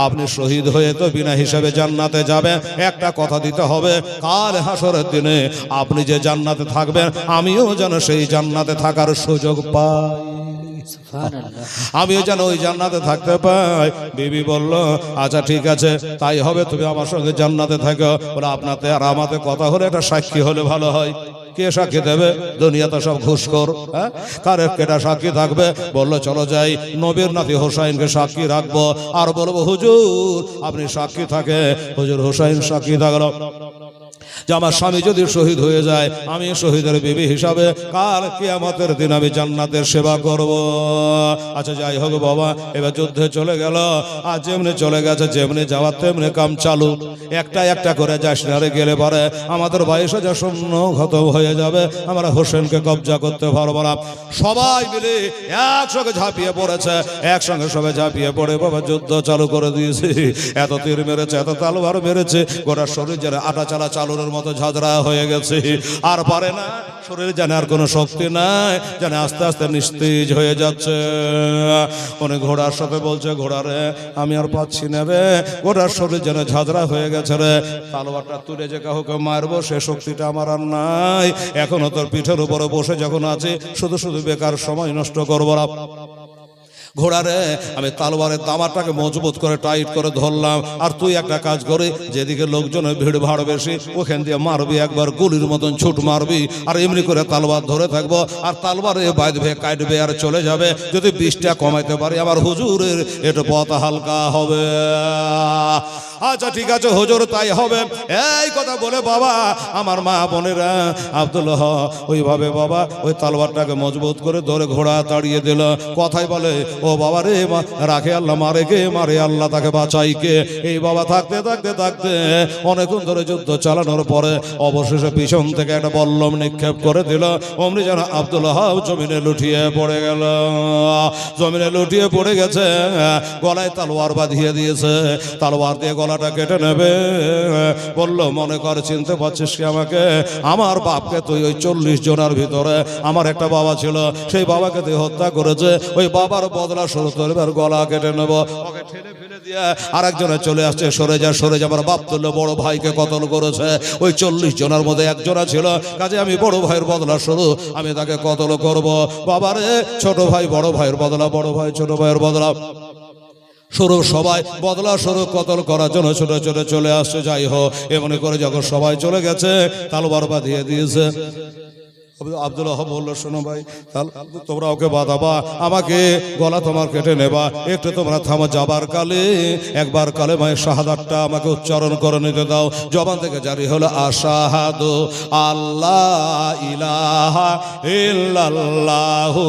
আপনি শহীদ হয়ে তো বিনা হিসাবে জান্নাতে যাবেন। একটা কথা দিতে হবে, কাল হাসরের দিনে আপনি যে জান্নাতে থাকবেন আমিও যেন সেই জান্নাতে থাকার সুযোগ পাই, আমিও যেন ওই জান্নাতে থাকতে পাই। বিবি বলল আচ্ছা ঠিক আছে, তাই হবে, তুমি আমার সঙ্গে জান্নাতে থাকো। বলে আপনাতে আর আমাতে কথা হলে একটা সাক্ষী হলে ভালো হয়। কে সাক্ষী দেবে? দুনিয়াতে সব ঘুষখোর, হ্যাঁ, কারে কেটা সাক্ষী থাকবে? বললো চলো যাই, নবীর নাতি হোসাইনকে সাক্ষী রাখবো। আর বলবো হুজুর আপনি সাক্ষী থাকে। হুজুর হোসাইন সাক্ষী থাকলো যে আমার স্বামী যদি শহীদ হয়ে যায় আমি শহীদের বিবি হিসাবে কাল কিয়ামতের দিন আমি জান্নাতের সেবা করব। আচ্ছা যাই হোক বাবা, এবার যুদ্ধে চলে গেল। আর যেমনি চলে গেছে, যেমনি যাওয়ার তেমনি কাম চালু। একটা একটা করে যাস না রে, গেলে পারে আমাদের 22,000 সৈন্য খতম হয়ে যাবে, আমরা হোসেনকে কবজা করতে পারবো না। সবাই মিলে একসঙ্গে ঝাঁপিয়ে পড়েছে, একসঙ্গে সবাই ঝাঁপিয়ে পড়ে বাবা যুদ্ধ চালু করে দিয়েছে। এত তীর মেরেছে, এত তালবার মেরেছে, গোটা শরীর যেন আটা চালা চালুর মতো ঝাঁঝরা হয়ে গেছে। আর পারে না, শরীরে জানে আর কোনো শক্তি নাই, জানে আস্তে আস্তে নিস্তেজ হয়ে যাচ্ছে। অনেক ঘোড়ার সাথে বলছে, ঘোড়ারে আমি আর পাচ্ছি না রে, ঘোড়ার শরীর যেন ঝাঁঝরা হয়ে গেছে রে, তালোয়ারটা তুলে যে কাউকে মারবো সে শক্তিটা আমার আর নাই। এখনো তোর পিঠের উপরে বসে যখন আছে, শুধু শুধু বেকার সময় নষ্ট করবো না। ঘোড়ারে আমি তালবারের দামাটাকে মজবুত করে টাইট করে ধরলাম, আর তুই একটা কাজ করে, যেদিকে লোকজনের ভিড় ভাড় বেশি ওখান দিয়ে মারবি, একবার গুলির মতন ছুট মারবি, আর এমনি করে তালবার ধরে থাকবো, আর তালবারে বাঁধবে কাটবে আর চলে যাবে। যদি 20টা কমাইতে পারি আমার হুজুরের একটু পথ হালকা হবে। আচ্ছা ঠিক আছে হুজুর, তাই হবে। এই কথা বলে বাবা আমার মা বোনেরা আব্দুল্লাহ ওইভাবে বাবা ওই তালবারটাকে মজবুত করে ধরে ঘোড়া তাড়িয়ে দিল। কথাই বলে ও বাবা রে, রাখে আল্লাহ, মারে কে? মারে আল্লাহ, তাকে বাঁচাই কে? এই বাবা থাকতে থাকতে থাকতে অনেকক্ষণ ধরে যুদ্ধ চালানোর পরে অবশেষে পিছন থেকে একটা বল্লম নিক্ষেপ করে দিল। অমনি যেন আব্দুল্লাহ জমিনে লুটিয়ে পড়ে গেল। জমিনে লুটিয়ে পড়ে গেছে, গলায় তালোয়ার বাঁধিয়ে দিয়েছে, তালোয়ার দিয়ে গলাটা কেটে নেবে। বললো মনে কর চিনতে পারছিস কি আমাকে? আমার বাপকে তুই ওই 40 জনের ভিতরে আমার একটা বাবা ছিল, সেই বাবাকে তুই হত্যা করেছে, ওই বাবার বদলা শুরু করবে আর গলা কেটে নেবো। ওকে ঠেলে ফেলে দিয়ে আর একজনে চলে আসছে, সরে যা সরে যা, আমার বাপ তুল্য বড় ভাইকে কতল করেছে, ওই 40 জনের মধ্যে একজনা ছিল, কাজে আমি বড় ভাইয়ের বদলা শুরু, আমি তাকে কতল করব। বাবারে, ছোট ভাই বড় ভাইয়ের বদলা, বড় ভাই ছোট ভাইয়ের বদলা শুরু, সবাই বদলা শুরু কতল করার জন্য ছোট ছোট চলে আসছে। যাই হোক, এমনি করে যখন সবাই চলে গেছে তালবার বাঁধিয়ে দিয়েছে। আব্দুল্লাহ বললো শোনো ভাই, তোমরা ওকে বাঁধাবা, আমাকে গলা তোমার কেটে নেবা, একটু তোমরা থামো, যাবার কালে একবার কালেমায়ে শাহাদাতটা আমাকে উচ্চারণ করে নিতে দাও। জবান থেকে জারি হলো আশহাদু আল্লাহ ইলাহা ইল্লাল্লাহু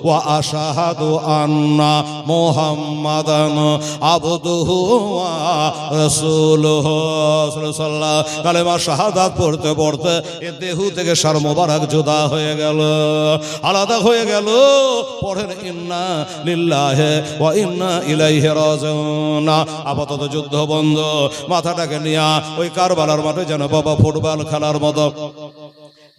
ওয়া আশহাদু আন্না মুহাম্মাদান আবদুহু ওয়া রাসূলুহু সাল্লাল্লাহু কালেমা শাহাদাত পড়তে পড়তে এ দেহু থেকে সার মোবারক জুদা হয়ে গেল, আলাদা হয়ে গেল। পড়েন ইন্না লিল্লাহি ওয়া ইন্না ইলাইহি রাজিউন। আপাতত যুদ্ধ বন্ধ, মাথাটাকে নিয়ে ওই কারবালার মাঠে যেন বাবা ফুটবল খেলার মতো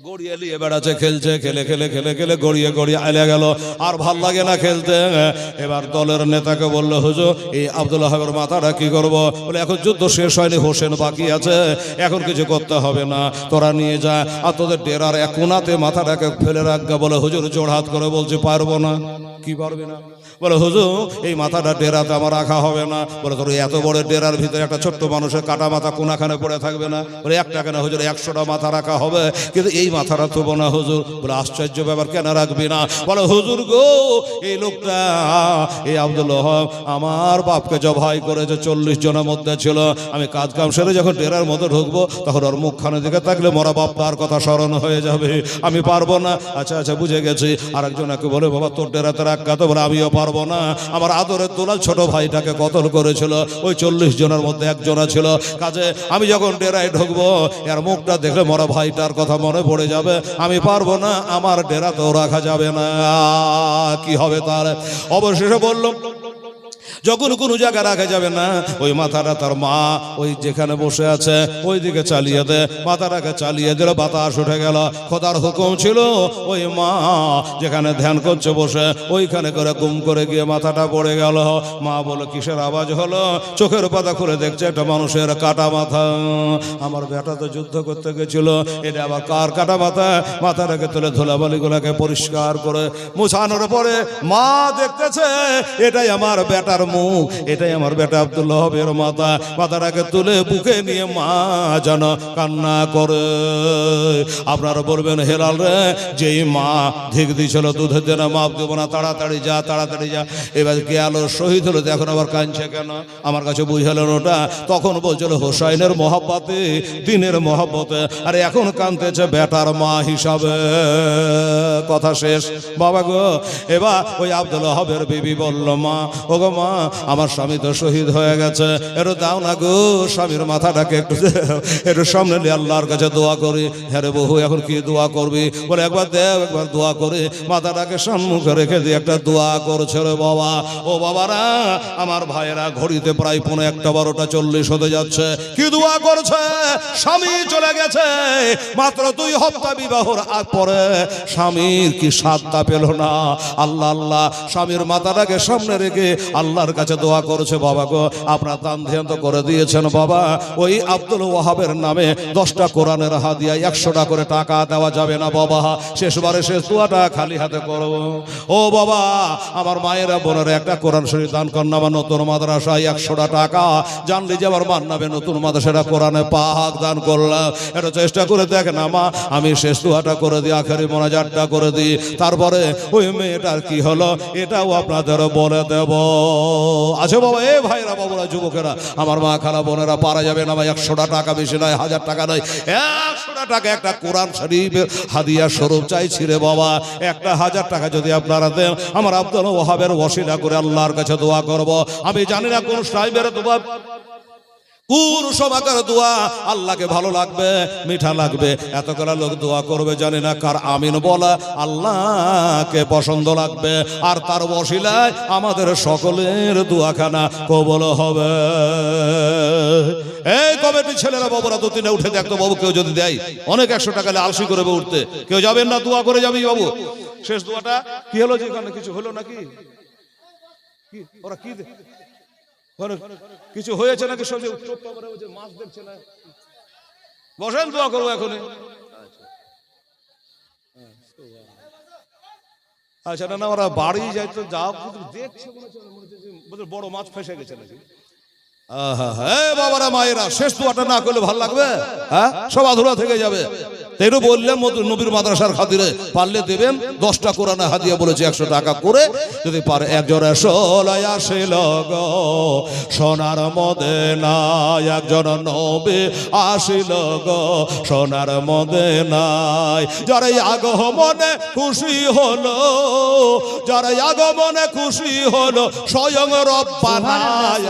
গড়িয়ে নিয়ে বেড়াচ্ছে, খেলছে, খেলে খেলে খেলে খেলে গড়িয়ে গড়িয়ে আলে গেল, আর ভাল লাগে না খেলতে। এবার দলের নেতাকে বললো, হুজুর এই আব্দুল ওহাবের মাথাটা কি করব? বলে এখন যুদ্ধ শেষ হয়নি, হোসেন বাকি আছে, এখন কিছু করতে হবে না, তোরা নিয়ে যা, আর তোদের ডেরার এক কোণাতে মাথাটাকে ফেলে রাখবে। বলে হুজুর জোড়হাত করে বলছি পারবো না। কি পারবে না? বলে হুজুর এই মাথাটা ডেরাতে আমার রাখা হবে না। বলে তোর এত বড় ডেরার ভিতরে একটা ছোট্ট মানুষের কাটা মাথা কোনাখানে পড়ে থাকবে না? বলে একটা কেন হুজুর, 100টা মাথা রাখা হবে, কিন্তু এই মাথাটা থব না হুজুর। বলে আশ্চর্য ব্যাপার, কেন রাখবি না? বলে হুজুর গো, এই লোকটা এই আব্দুল ওহাব আমার বাপকে জবাই করেছে, 40 জনের মধ্যে ছিল। আমি কাজ কাম সেরে যখন ডেরার মধ্যে ঢুকবো, তখন ওর মুখখানে দিকে থাকলে মরা বাপ্পার কথা স্মরণ হয়ে যাবে, আমি পারবো না। আচ্ছা আচ্ছা বুঝে গেছি। আরেকজনকে বলে, বাবা তোর ডেরাতে রাখা তো? বলে আমিও পারবো না, আমার আদরের দুলাল ছোট ভাইটাকে কতল করেছিল, ওই 40 জনের মধ্যে একজনা ছিল। কাজে আমি যখন ডেরায় ঢুকবো, এর মুখটা দেখলে মরা ভাইটার কথা মনে পড়ে যাবে, আমি পারবো না, আমার ডেরাতেও রাখা যাবে না। কি হবে তার? অবশেষে বললাম, যখন কোনো জায়গায় রাখা যাবে না, ওই মাথাটা তার মা ওই যেখানে বসে আছে ওই দিকে চালিয়ে দে। মাথাটাকে চালিয়ে দিল, বাতাস উঠে গেল। খোদার হুকুম ছিল ওই মা যেখানে ধ্যান করছে বসে, ওইখানে করে গুম করে গিয়ে মাথাটা পড়ে গেল। মা বলো কিসের আওয়াজ হলো? চোখের পাতা খুলে দেখছে একটা মানুষের কাটা মাথা। আমার বেটা তো যুদ্ধ করতে গেছিল, এটা আবার কার কাটা মাথা? মাথাটাকে তুলে ধুলাবালিগুলাকে পরিষ্কার করে মুছানোর পরে মা দেখতেছে এটাই আমার বেটার মুখ, এটাই আমার বেটা আব্দুল ওহাবের মাথা। মাথাটাকে তুলে বুকে নিয়ে মা যেন কান্না করে। আপনারা বলবেন, হেলাল রে, যেই মা ধিক দিয়েছিল দুধের দেনা মাপ দেবো না, তাড়াতাড়ি যা তাড়াতাড়ি যা, এবার গেল শহীদ হলো, এখন আবার কাঁদছে কেন? আমার কাছে বুঝালেন ওটা তখন বলছিল হোসাইনের মহব্বতে, দিনের মহব্বতে, আর এখন কাঁদতেছে বেটার মা হিসাবে। কথা শেষ বাবা গো। এবার ওই আব্দুল ওহাবের বিবি বলল, মা ও গো মা, আমার স্বামী তো শহীদ হয়ে গেছে, একটু দাও না গো, স্বামীর মাথাটাকে একটু সামনে নিয়ে আল্লাহর কাছে দোয়া করি। হ্যাঁ রে বহু, এখন কি দোয়া করবি? বলে একবার দেও, একবার দোয়া করে। মাথাটাকে সম্মুখে রেখে দিয়ে একটা দোয়া করছে রে বাবা। ও বাবারা, আমার ভাইয়েরা, ঘড়িতে প্রায় 1:12:40 হতে যাচ্ছে। কি দোয়া করছে? স্বামী চলে গেছে, মাত্র 2 হপ্তাহ বিবাহর আগ পরে স্বামীর কি সাতটা পেল না। আল্লাহ আল্লাহ, স্বামীর মাথাটাকে সামনে রেখে আল্লাহর কাছে দোয়া করেছে। বাবা গো, আপনার দান ধ্যান তো করে দিয়েছেন বাবা, ওই আব্দুল ওহাবের নামে 10টা কোরআনের হাদিয়া 100টা করে টাকা দেওয়া যাবে না বাবা? শেষবারে শেষ দোয়াটা খালি হাতে করো। ও বাবা, আমার মায়েরা বোনেরা, একটা কোরআন শরীফ দান করেন আমার নতুন মাদ্রাসায় 100টা টাকা। জানলি যে আমার মান নামে নতুন মাদ্রাসাটা কোরআনে পাক দান করলাম। এটা চেষ্টা করে দেখেন মা, আমি শেষ দোয়াটা করে দিই, আখেরি মোনাজাতটা করে দিই, তারপরে ওই মেয়েটার কি হলো এটাও আপনাদের বলে দেব। আছে বাবা, এ ভাইরা বাবুরা যুবকেরা, আমার মা খালা বোনেরা, পারা যাবে না ভাই, 100টা টাকা বেশি নয়, 1000 টাকা নয়, 100টা টাকা একটা কোরআন শরীফের হাদিয়া স্বরূপ চাইছি রে বাবা। একটা 1000 টাকা যদি আপনারা দেন, আমার আব্দুল ওহাবের ওসিলা করে আল্লাহর কাছে দোয়া করব। আমি জানি না কোন সাহেবের দোয়া, কোন সমাকার দোয়া আল্লাহকে ভালো লাগবে, মিঠা লাগবে, এত করে লোক দোয়া করবে, জানি না কার আমিন বলা আল্লাহকে পছন্দ লাগবে, আর তার ওসিলায় আমাদের সকলের দোয়াখানা কবুল হবে। এই কমিটির ছেলেরা বাবুরা 2-3 উঠে দেখতো বাবু, কেউ যদি দেয় অনেক 100 টাকা আলসি করে উঠতে, কেউ যাবেন না, দোয়া করে যাবি বাবু। শেষ দোয়াটা কি হলো? যেখানে কিছু হলো নাকি? কি ওরা কি কিছু হয়েছে নাকি? সব মাছ দেখছে না, বসেন দোয়া করবো এখনই। আচ্ছা না, ওরা বাড়ি যাইতো, যা দেখছে বড় মাছ ফেসে গেছে নাকি? বাবারা মায়েরা, শেষ দোয়াটা না করলে ভালো লাগবে? হ্যাঁ, সব আধুরা থেকে যাবে। তাইও বললাম নবীর মাদ্রাসার খাতিরে পারলে দেবেন 10টা কোরআনে হাদিয়া বলেছে 100 টাকা করে, যদি পারে একজনে সোলায় আসিল গো সোনার মদিনায়, একজন নবী আসিল গো সোনার মদিনায়, যারা আগমনে খুশি হলো, যারা আগমনে খুশি হলো, স্বয়ং রব্বানা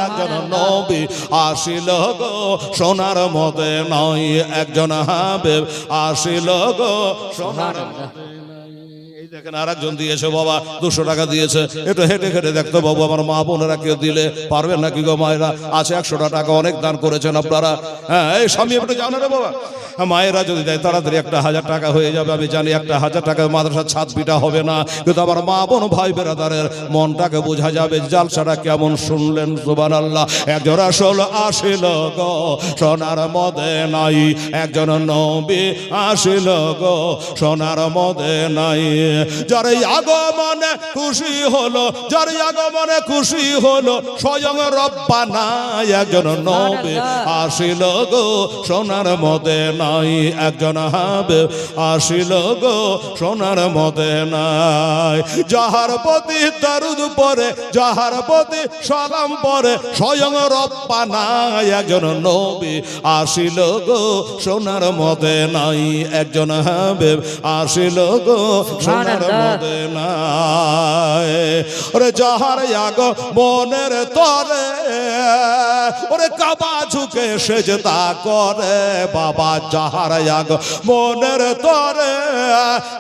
একজন নবী আসিল গো সোনার মদিনায়, একজন হাবিব আসিল গো সোনার মদিনায়। দেখেন আর একজন দিয়েছে বাবা 200 টাকা দিয়েছে, একটু হেঁটে হেঁটে দেখতো বাবু আমার মা বোনেরা কেউ দিলে পারবেন নাকি গো মায়েরা? আছে 100 টাকা, অনেক দান করেছেন আপনারা। হ্যাঁ এই স্বামী আপনি জানো রে বাবা, মায়েরা যদি দেয় তাড়াতাড়ি 1000 টাকা হয়ে যাবে। আমি জানি 1000 টাকা মাদ্রাসার ছাদ পিটা হবে না, কিন্তু আমার মা বোন ভাই বেরাদারের মনটাকে বোঝা যাবে জালসাটা কেমন শুনলেন। সুবহানাল্লাহ। একজন আসল আসিল গো সোনার মদিনায়, একজন নবী আসিল গো সোনার মদিনায়, যার আগমনে খুশি হলো, যার আগমনে খুশি হলো স্বয়ং রব্বানা, একজন নবী আসিল গো সোনার মদিনায়, একজন হাবিব আসিল গো সোনার মদিনায়, যাহার প্রতি দরুদ পড়ে, যাহার প্রতি সালাম পড়ে স্বয়ং রব্বানা, একজন নবী আসিল গো সোনার মদিনায়, একজন হাবিব আসিল গো সোনার মদিনায়। ওরে যাহার আগমনের তরে ওরে কাবা ঝুঁকে সেজদা করে বাবা, যাহার আগমনের তরে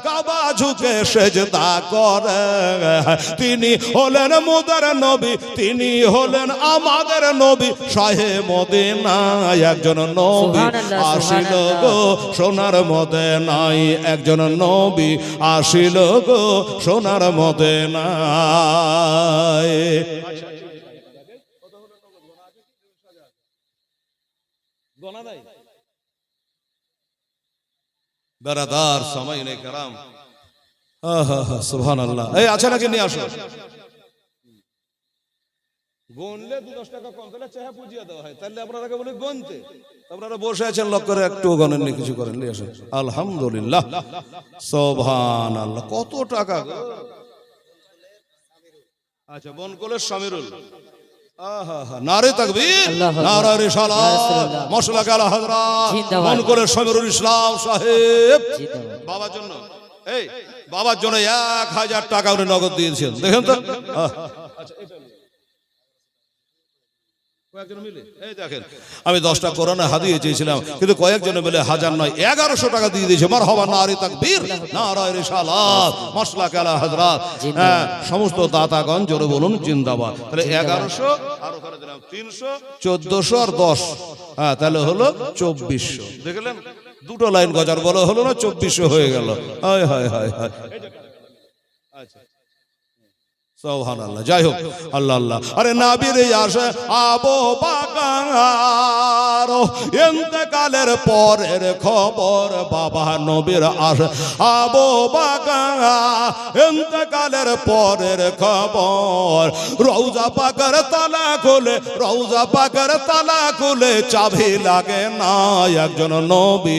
কাবা ঝুঁকে সেজদা করে, তিনি হলেন মুদের নবী, তিনি হলেন আমাদের নবী শাহে মদিনা, একজন নবী আসিল গো সোনার মদিনায়, একজন নবী আসিল গো সোনার মদিনায়। বেরাদার সামাইনে কেরাম, সুবহানাল্লাহ। এই আছে নাকি নিয়ে আসো, গুনলে 2-10 টাকা কম, তাহলে চেহা পুজিয়ে দেওয়া হয়, তাহলে আপনারা বলে গুনতে, আপনারা বসে আছেন লক করে একটু গণেননি, কিছু করেন নিয়ে আসেন। আলহামদুলিল্লাহ, সুবহানাল্লাহ। কত টাকা গো? আচ্ছা বনকলের সামিরুল, নারে তাকবীর, নারে রিসালাত, মাশাআল্লাহ আলা হযরত বনকলের সামিরুল ইসলাম সাহেব বাবার জন্য, এই বাবার জন্য 1000 টাকা উনি নগদ দিয়েছেন। দেখেন তো, আমি 10টা কোরআনে হাদিয়ে চেয়েছিলাম, কিন্তু কয়েকজনে মিলে 1000 নয় 1100 টাকা দিয়ে দিয়েছে। মারহাবা, নারে তাকবীর, নারে রিসালাত, মাশাআল্লাহ আলা হযরত। সমস্ত দাতাগণ জোরে বলুন জিন্দাবাদ। তাহলে 1100 আর ওখানে দিলাম 300, 1400 আর 10, হ্যাঁ তাহলে হলো 2400। দেখলেন দুটো লাইন গজার বলে হলো না, 2400 হয়ে গেল। হায় হায় হায় হায়, আচ্ছা সুবহানাল্লাহ। যাই হোক, আল্লাহ আল্লাহ। আরে নবীর আসে আবু বকর, ইন্তেকালের পরের খবর বাবা, নবীর আসে আবু বকর, ইন্তেকালের পরের খবর, রওজা পাকের তালা খুলে, রওজা পাকের তালা খুলে চাবি লাগে না, একজন নবী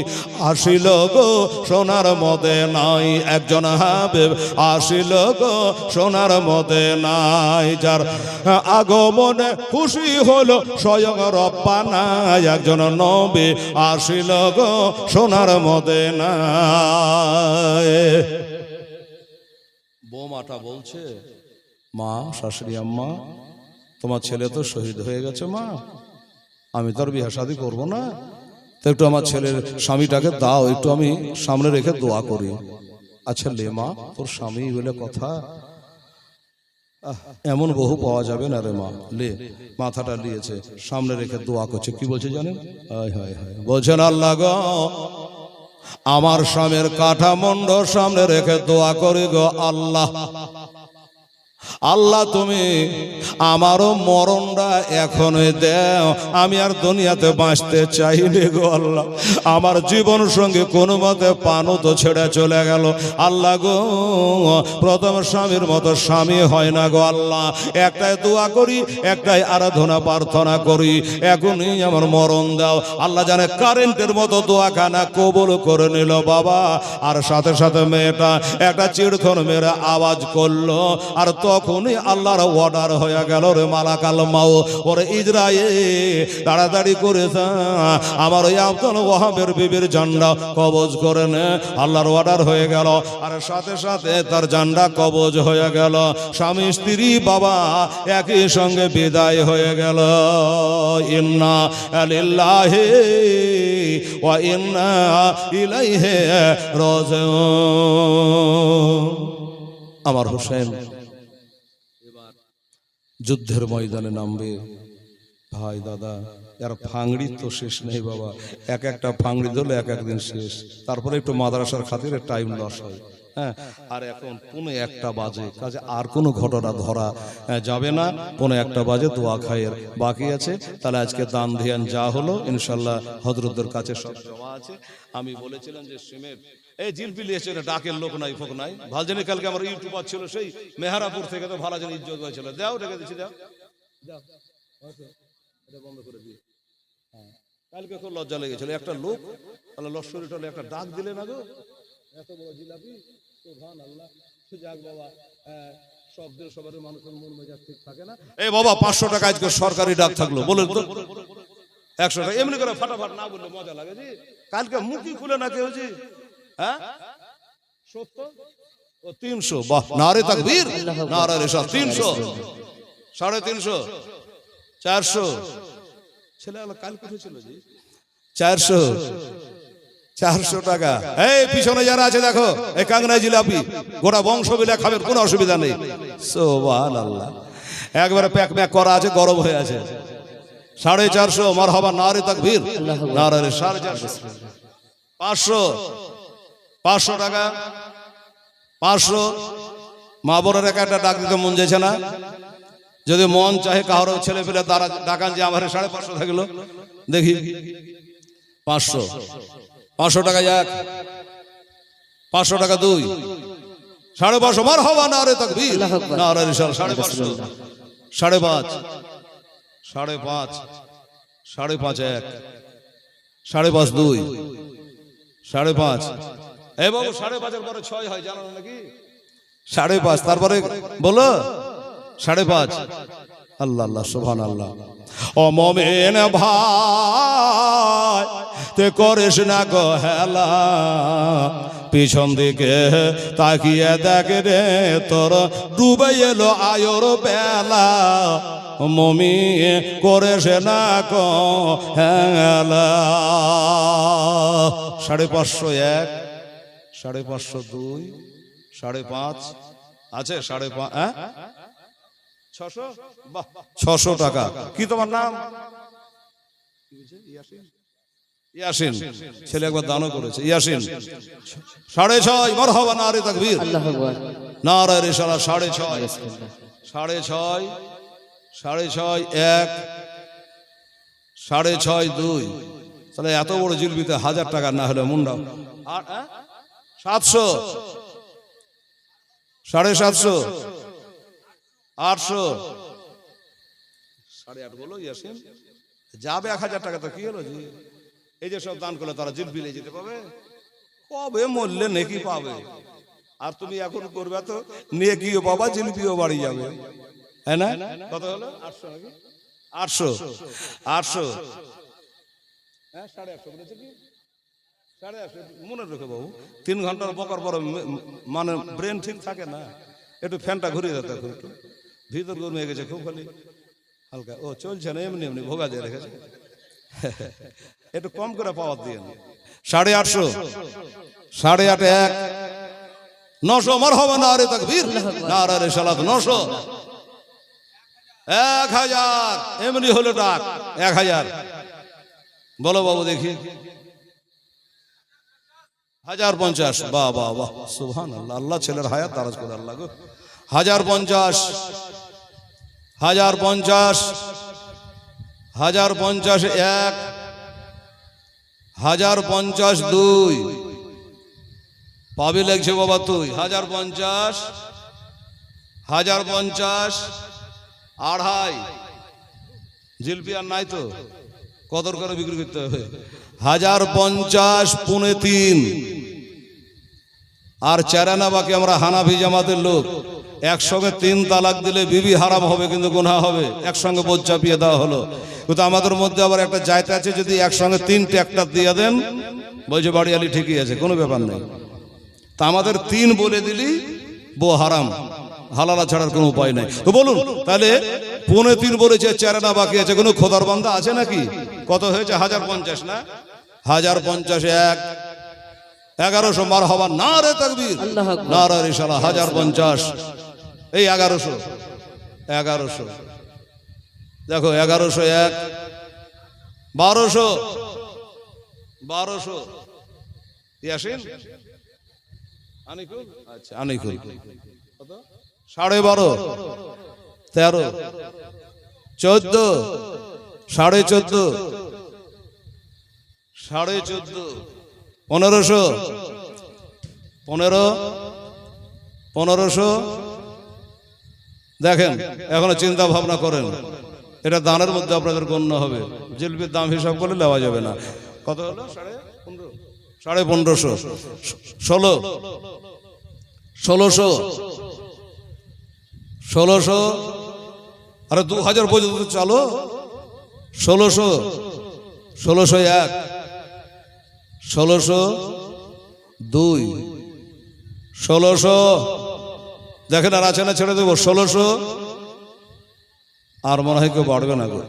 আসিল গো সোনার মদিনায়, একজন হাবিব আসিল গো সোনার মদিনায়, যার আগমনে খুশি হলো স্বয়ং রব্বানা, একজন নবী আসিল গো সোনার মদিনায়। বৌমাটা বলছে, মা, শাশুড়ি আম্মা, তোমার ছেলে তো শহীদ হয়ে গেছে মা, আমি তো আর বিয়ে শাদী করবো না, তো একটু আমার ছেলের স্বামীটাকে দাও, একটু আমি সামনে রেখে দোয়া করি। আচ্ছা লে মা, তোর স্বামী বলে কথা, এমন বহু পাওয়া যাবে না রে মা, লে। মাথাটা নিয়েছে, সামনে রেখে দোয়া করছে। কি বলছে জানেন? বলছেন, আল্লাহ গো, আমার স্বামীর কাঠা মুন্ড সামনে রেখে দোয়া করি গো আল্লাহ, আল্লাহ তুমি আমারও মরণটা এখনই দেও, আমি আর দুনিয়াতে বাঁচতে চাইনি গো আল্লাহ, আমার জীবন সঙ্গে কোনো মতে পানও তো ছেড়ে চলে গেল। আল্লাহ গো, প্রথম স্বামীর মতো স্বামী হয় না গো আল্লাহ, একটাই দোয়া করি, একটাই আরাধনা প্রার্থনা করি, এখনই আমার মরণ দাও। আল্লাহ জানে কারেন্টের মতো দোয়াখানা কবুল করে নিল বাবা। আর সাথে সাথে মেয়েটা একটা চিড়খন মেরে আওয়াজ করলো, আর তখনই আল্লাহর অর্ডার হয়ে গেল, রে মালাকাল মাও, ওরে ইজরাইল তাড়াতাড়ি করে আমার ওই আব্দুল ওয়াহাবের বিবির জানটা কবজ করে নে। আল্লাহর অর্ডার হয়ে গেল, আর সাথে সাথে তার জানটা কবজ হয়ে গেল। স্বামী স্ত্রী বাবা একই সঙ্গে বিদায় হয়ে গেল। ইন্না লিল্লাহি ওয়া ইন্না ইলাইহি রাজিউন। আমার হোসেন যুদ্ধের ময়দানে নামবে। ভাই দাদা, এর ফাংড়ি তো শেষ নেই বাবা, এক একটা ফাংড়ি ধরলে এক একদিন শেষ। তারপরে একটু মাদ্রাসার খাতিরে টাইম লস হয়। হ্যাঁ, আর এখন 1:45 বাজে, কাজে আর কোনো ঘটনা ধরা যাবে না। 1:45 বাজে দোয়া খায়ের বাকি আছে। তাহলে আজকে দান ধ্যান যা হলো ইনশাল্লাহ হযরতদের কাছে সব জমা আছে। আমি বলেছিলাম যে সিমেন্ট এই জিলপি লিয়েছে, ডাকের লোক নাই ফোক নাই। ভালজানি কালকে আমার ইউটিউবার ছিল সেই মেহারাপুর থেকে, তো ভালো জানি ইজ্জত হয়েছিল। দাও রেখে দিচ্ছি, দাও দাও, এটা বন্ধ করে দিয়ে। হ্যাঁ, কালকে খুব লজ্জা লেগেছিল, একটা লোক তাহলে লস্করি টলে একটা ডাক দিলে না গো, এত বড় জিলাপি। সুবহানাল্লাহ, যাক বাবা, শব্দের সবার মানুষের মন মেজাজ ঠিক থাকে না। এই বাবা 500 টাকা আজকে সরকারি ডাক থাকলো, বলেন তো 100 টাকা এমনি করে ফাটাফাট না বললে মজা লাগে জি। কালকে মুখই খুলে না কেউ জি। হ্যাঁ, 70 ও 300, বাহ, নারে তাকবীর, নারে রিসালাত। 300, 350, 400 ছেলে কাল কোথায় ছিল জি? 400 টাকা। এই পিছনে যারা আছে দেখো, এই কাংনাই জিলাপি গোটা বংশ মিলে খাবেন, কোনো অসুবিধা নেই। সুবহানাল্লাহ, একবারে প্যাক প্যাক করা আছে, গরম হয়ে আছে। 450, মারহাবা, নারে তাকবীর, নারে রিসালাত। 450, 500 টাকা, 500। মা বোনের একটা ডাক দিতে মন যাচ্ছে না? যদি মন চাহে কারো ছেলে পেলে তারা ডাকান যে আমার 550 থাকলো, দেখি 500 টাকা এক, 500 টাকা 2, 550, মারহাবা, নারে তাকবীর, নারে রিসালাত। 550, 5.5, 5.5, 5.5 এক, 5.5 2, 5.5। এই বাবু 5.5 এর পরে 6 হয়, জানো নাকি? 5.5 তারপরে বলো 5.5। আল্লাহ আল্লাহ, সুবহানাল্লাহ। ও মুমিন ভাই, তে করিস না গো হেলা, পিছন দিকে তাকিয়ে দেখ রে, তোর ডুবে এলো আয়োর বেলা। মুমিন করিস না গো হেলা। 550 এক, 550 2, 5.5 আছে, 5.5, হ্যাঁ 600, বাহ, 600 টাকা। কি তোমার নাম? ইয়াসিন, ছেলে একবার দানও করেছে, ইয়াসিন। 6.5, মারহাবা, নারে তাকবীর, আল্লাহু আকবার, নারে রিসালাত। 6.5, 6.5 এক, 6.5 2। তাহলে এত বড় জিলবিতে 1000 টাকা না হলে মুন্ডা। আর 700, 750, 800, 8.5 বলো ইয়াসিন। যাবে 1000 টাকা, তো কি হলো জি? এই যে সব দান করলে তারা জিলপি নিয়ে যেতে পাবে, কবে মরলে নেকি পাবে। আর তুমি এখন করবে তো নেকিও বাবা, জিলপিও বাড়ি যাবে, হ্যাঁ না? কত হলো? 800 নাকি? 800, 800, হ্যাঁ 850 বলেছে কি? 850 মনে রেখে বাবু, 3 ঘন্টার বকার পর মানে ব্রেন ঠিক থাকে না। একটু ফ্যানটা ঘুরিয়ে যেতে, একটু ভিতর গরম হয়ে গেছে খুব, খালি হালকা। ও চলছে না, এমনি এমনি ভোগা দিয়ে রেখেছে, একটু কম করে পাওয়ার দিয়ে। 850, 8.5 এক, 900, মারহাবা, নারে তাকবীর, নারে রিসালাত। 900, 1000, এমনি হলো ডাক 1000। বলো বাবু দেখি। 1050, বাহ বাহ বাহ, সুবহানাল্লাহ, আল্লাহ ছেলের হায়াত দারাজ করে আল্লাহ গো। 1050, 1050, 1050 এক, 1050 2। পাবি লাগছে বাবা তুই। 1050, 1050 2.5। জিলপি আর নাই তো, কদর করে বিক্রি করতে হবে। 1050 পৌনে 3। আর 4 আনা বাকি। আমরা হানাফি জামাতের লোক, একসঙ্গে 3 তালাক দিলে বিবি হারাম হবে, কিন্তু গুনাহ হবে। একসঙ্গে বোঝ চাপিয়ে দেওয়া হলো, কিন্তু আমাদের মধ্যে আবার একটা জায়গা আছে, যদি একসঙ্গে 3 ট্রাক্টর দিয়ে দেন, বলছে বাড়িয়ালি ঠিকই আছে, কোনো ব্যাপার নেই। তা আমাদের 3 বলে দিলি বউ হারাম, হালালা ছাড়ার কোনো উপায় নাই। তো বলুন তাহলে পৌনে 3 বলেছে, 4 আনা বাকি আছে, কোনো খোদার বান্দা আছে নাকি? কত হয়েছে? 1050 না? 1050 এক, 1100 মারহাবা নারে তাকবীর আল্লাহু আকবার। নারে রিসালাত 1050 এই 1100 দেখো 1101 1200 ইয়াসিন আনিকুল আচ্ছা আনিকুল কত 12.5 13 14 14.5 14.5 1500 1500 দেখেন এখনো চিন্তা ভাবনা করেন, এটা দানের মধ্যে আপনাদের গণ্য হবে। জিলপির দাম হিসাব করলে নেওয়া যাবে না। কত হলো? 1550 1600 আরে 2000 পর্যন্ত চালো। 1600 1601 1602 1600 দেখেন আর আছে না ছেড়ে দেবো। 1600 আর মনে হয় কেউ বাড়বে না গো।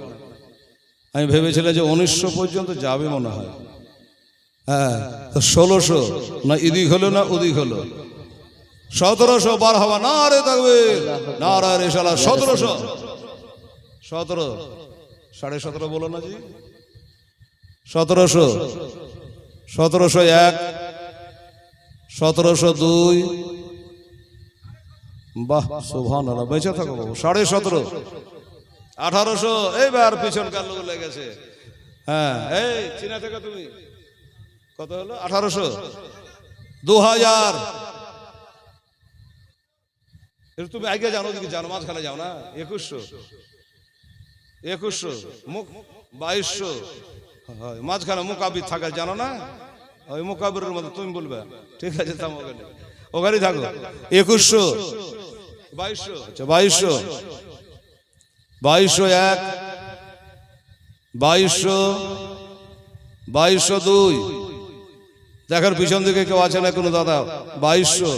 আমি ভেবেছিলাম যে 1900 পর্যন্ত যাবে মনে হয়। হ্যাঁ তো 1600 না ইদিক হলো না উদিক হলো। 1700 বার হওয়া না রে থাকবে না রে শালা। 1700 17 17.5 বলো না জি। 1700 1701 1702 বাহ সুবহানাল্লাহ বেঁচে থাকো বাবু। 17.5 1800 এইবার পিছনকার লোক লেগেছে। হ্যাঁ এই চীনা থেকে তুমি কত হলো? 1800 2000 তুমি আগে জানো দিকে জানো মাঝখানে যাও না। 2100 মুখ 2200 মাঝখানে মুকাবির থাকে জানো না। ওই মুকাবিরের মধ্যে তুমি বলবে ঠিক আছে থাম ওখানে থাকো। 2100 2200 আচ্ছা 2200 2201 2200 2202 দেখেন পিছন দিকে কেউ আছে না কোনো দাদা। 2200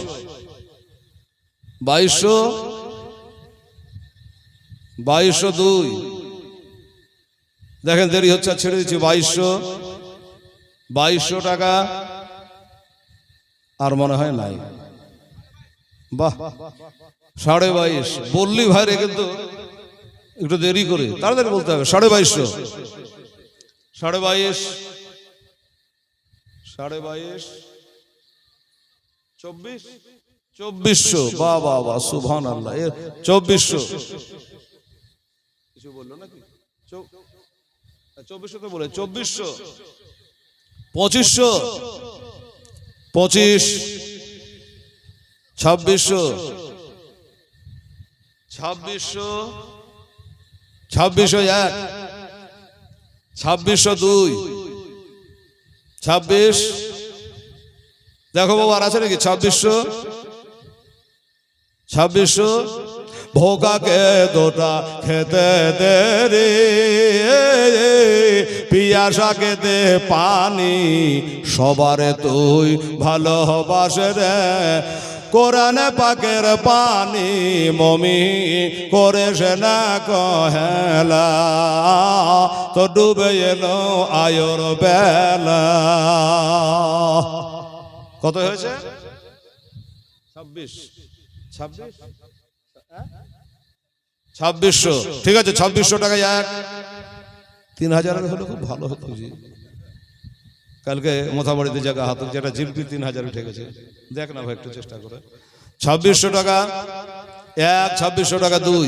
2202 দেখেন দেরি হচ্ছে ছেড়ে দিচ্ছি। 2200 টাকা আর মনে হয় নাই। বাহ 22.5 বললি ভাই রে কিন্তু একটু দেরি করে তাড়াতাড়ি বলতে হবে। 2250 22.5 2400 বাহ বাহ বাহ সুবহানাল্লাহ। 2400 কিছু বললো নাকি? 2400 তো বলে 2400 2500 25 2600 2601 2602 26 দেখো বাবু আর আছে নাকি? 2600 ভোগাকে দুটা খেতে দে রে পিয়াসাকে দে পানি সবারে তুই ভালোবাসে রে কোরআনে পাকের পানি মমি করেছে না কহেলা তো ডুবে এলো আয়োর বেলা। কত হয়েছে? 2600 ঠিক আছে। 2600 টাকায় 3000 হলে খুব ভালো হতো জি। কালকে মোথাবাড়িতে জায়গা হাত যেটা জিলপি 3000 উঠে গেছে। দেখ না ভাই একটু চেষ্টা করে। 2600 টাকা 1 2600 টাকা 2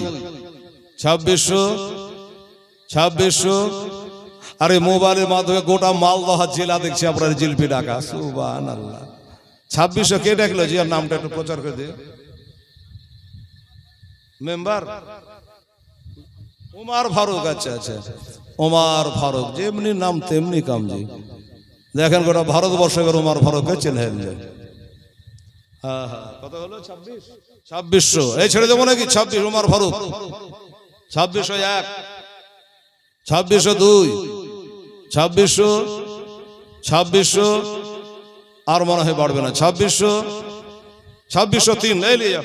2600 আরে মোবাইলের মাধ্যমে গোটা মালদহ জেলা দেখছি আপনার জিলপি ডাকা। সুবহানাল্লাহ। 2600 কে ডাকলো জি? আর নামটা একটু প্রচার করে দিয়ে মেম্বার ওমর ফারুক। আচ্ছা আচ্ছা ওমর ফারুক যেমনি নাম তেমনি কাম জি। দেখেন গোটা ভারতবর্ষে ওমর ফারুককে চেনে যায়। হ্যাঁ হ্যাঁ কত হলো? 2600 এই ছেড়ে দেবো নাকি? 26 ওমর ফারুক। 2601 2602 2600 আর মনে হয় বাড়বে না। 2603 এই লিয়া